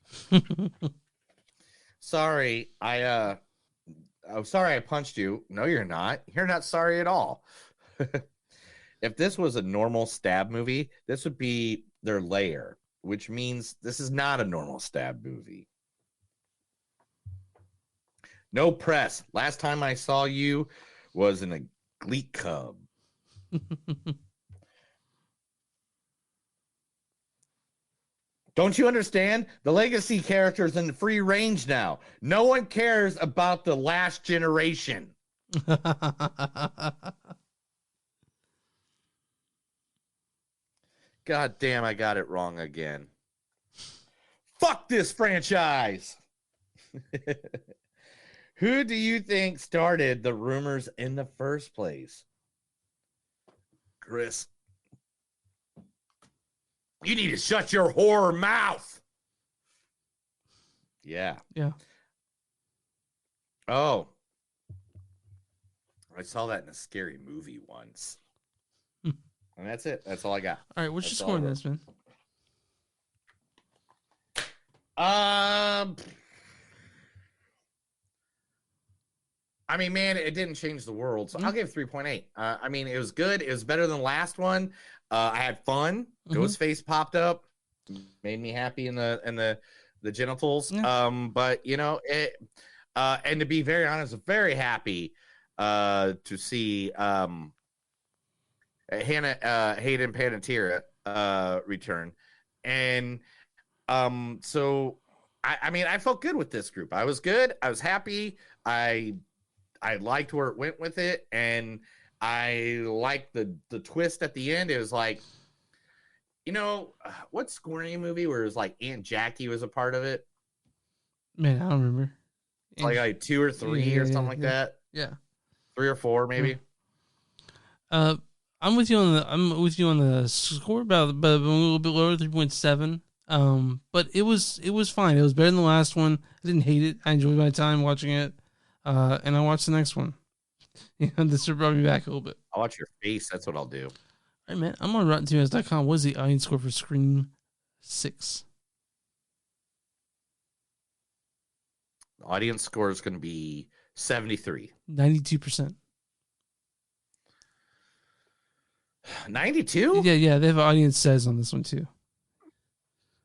Sorry, I'm sorry I punched you. No, you're not. You're not sorry at all. If this was a normal stab movie, this would be their lair, which means this is not a normal stab movie. No press. Last time I saw you was in a Gleek Cub. Don't you understand? The legacy character's in free range now. No one cares about the last generation. God damn, I got it wrong again. Fuck this franchise. Who do you think started the rumors in the first place? Chris. You need to shut your whore mouth. Yeah. Yeah. Oh. I saw that in a scary movie once. And that's it. That's all I got. All right, what's your score on this, man? I mean, man, it didn't change the world, so I'll give 3.8. I mean, it was good. It was better than the last one. I had fun. Ghostface popped up, made me happy in the genitals. Yeah. But you know it. And to be very honest, I'm very happy to see Hayden Panettiere return, and so I mean, I felt good with this group. I was good. I was happy. I liked where it went with it, and I liked the twist at the end. It was like, you know, what Czerny movie where it was like Aunt Jackie was a part of it? Man, I don't remember. Like 2 or 3 or something like that. Yeah, 3 or 4 maybe. I'm with you on the score, but a little bit lower, 3.7. But it was fine. It was better than the last one. I didn't hate it. I enjoyed my time watching it. And I watched the next one. You know, this brought me back a little bit. I'll watch your face. That's what I'll do. All right, man. I'm on RottenTomatoes.com. What is the audience score for Scream 6? The audience score is going to be 73. 92%. 92? Yeah. They have an audience says on this one too.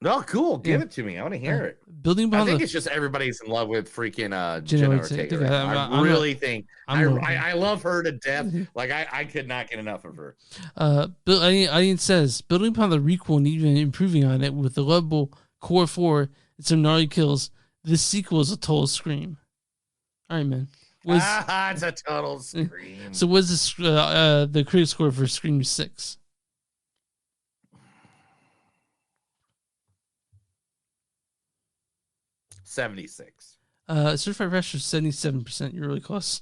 Oh, cool. Give it to me. I want to hear it. Building I think it's just everybody's in love with freaking Jenna Ortega. Ortega. I really think I love her to death. Like I could not get enough of her. Audience says building upon the requel and even improving on it with the lovable core 4 and some gnarly kills. This sequel is a total scream. All right, man. It's a total scream. So, what's the critic score for Scream 6? $76. Certified Fresh is 77%. You're really close.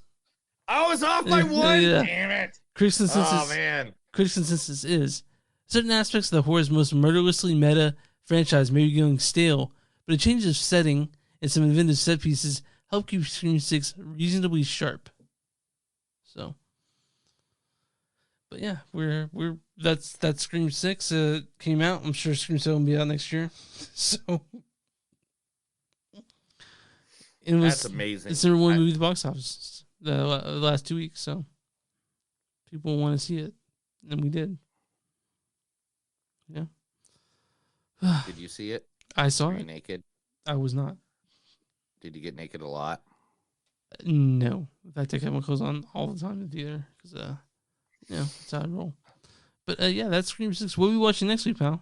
I was off by 1. Yeah. Damn it. Critics' consensus, man. Critics' consensus is certain aspects of the horror's most murderlessly meta franchise may be going stale, but a change of setting and some inventive set pieces help keep Scream 6 reasonably sharp. So, but yeah, that's Scream 6 came out. I'm sure Scream 7 will be out next year. So. That's amazing. It's the number one movie at the box office the last 2 weeks, so people want to see it, and we did. Yeah. Did you see it? I saw Were it. you naked? I was not. Did you get naked a lot? No. In fact, I chemicals on all the time in the theater because, that's how I roll. But yeah, that's Scream 6. What are we watching next week, pal?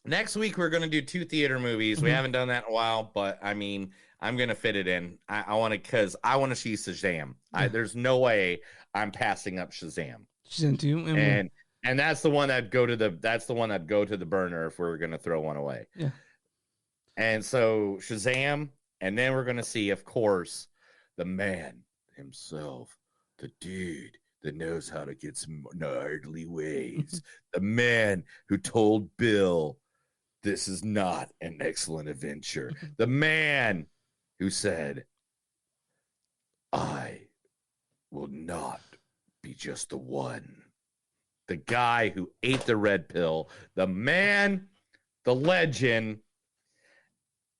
Next week, we're going to do 2 theater movies. Mm-hmm. We haven't done that in a while, but I mean, I'm going to fit it in. I want to, because I want to see Shazam. There's no way I'm passing up Shazam. Shazam 2. And that's the one that go to the burner if we're going to throw one away. Yeah. And so Shazam, and then we're going to see, of course, the man himself, the dude that knows how to get some gnarly ways. The man who told Bill, this is not an excellent adventure. The man who said, I will not be just the one. The guy who ate the red pill. The man, the legend.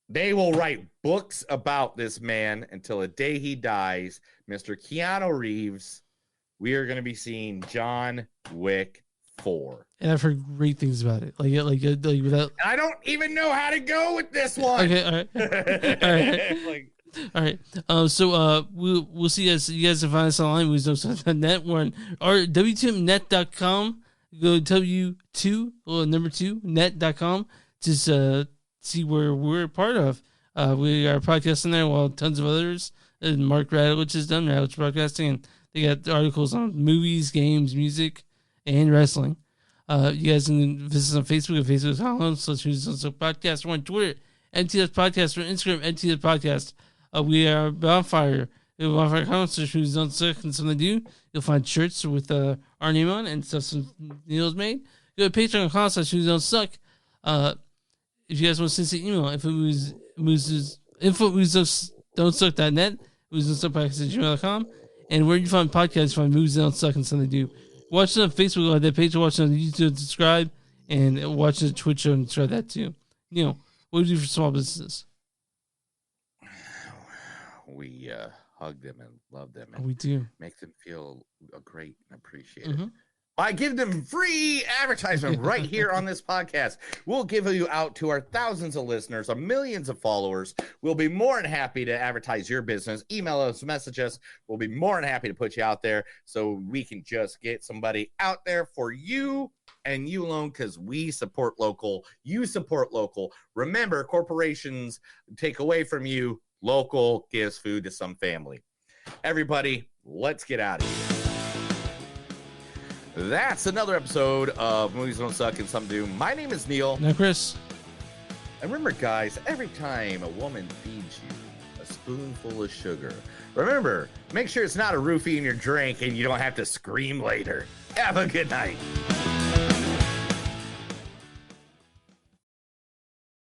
They will write books about this man until the day he dies. Mr. Keanu Reeves. We are going to be seeing John Wick 4. And I've heard great things about it. Like without. I don't even know how to go with this one. Okay, all right. All right. So we'll see you guys can find us online. Moviesdon'tsuck.net. We're on W2mnet.com. Go number 2 net.com. Just see where we're a part of. We are podcasting there while tons of others. And Mark Radowich has done Radowich Broadcasting, and they got articles on movies, games, music, and wrestling. You guys can visit us on Facebook at Facebook.com/Moviesdon'tsuck podcast. We're on Twitter, NTS Podcast. We're on Instagram, NTS Podcast. We are Bonfire. Bonfire comments, Movies Don't Suck, and something to do. You'll find shirts with our name on and stuff some Neil's made. Go to Patreon.com/Movies Don't Suck. If you guys want to send an email, info@moviesdon'tsuck.net, moviesdon'tsuck@gmail.com, and where you find podcasts, find Movies Don't Suck and something to do. Watch it on Facebook on that page, watch it on YouTube, subscribe, and watch it on Twitch and try that too. Neil, what do you do for small businesses? We hug them and love them. And we do. Make them feel great and appreciated. I give them free advertisement right here on this podcast. We'll give you out to our thousands of listeners, our millions of followers. We'll be more than happy to advertise your business. Email us, message us. We'll be more than happy to put you out there so we can just get somebody out there for you and you alone, because we support local. You support local. Remember, corporations take away from you. Local gives food to some family. Everybody, let's get out of here. That's another episode of Movies Don't Suck and Some Do. My name is Neil. Now, Chris. And remember, guys, every time a woman feeds you a spoonful of sugar, remember, make sure it's not a roofie in your drink and you don't have to scream later. Have a good night.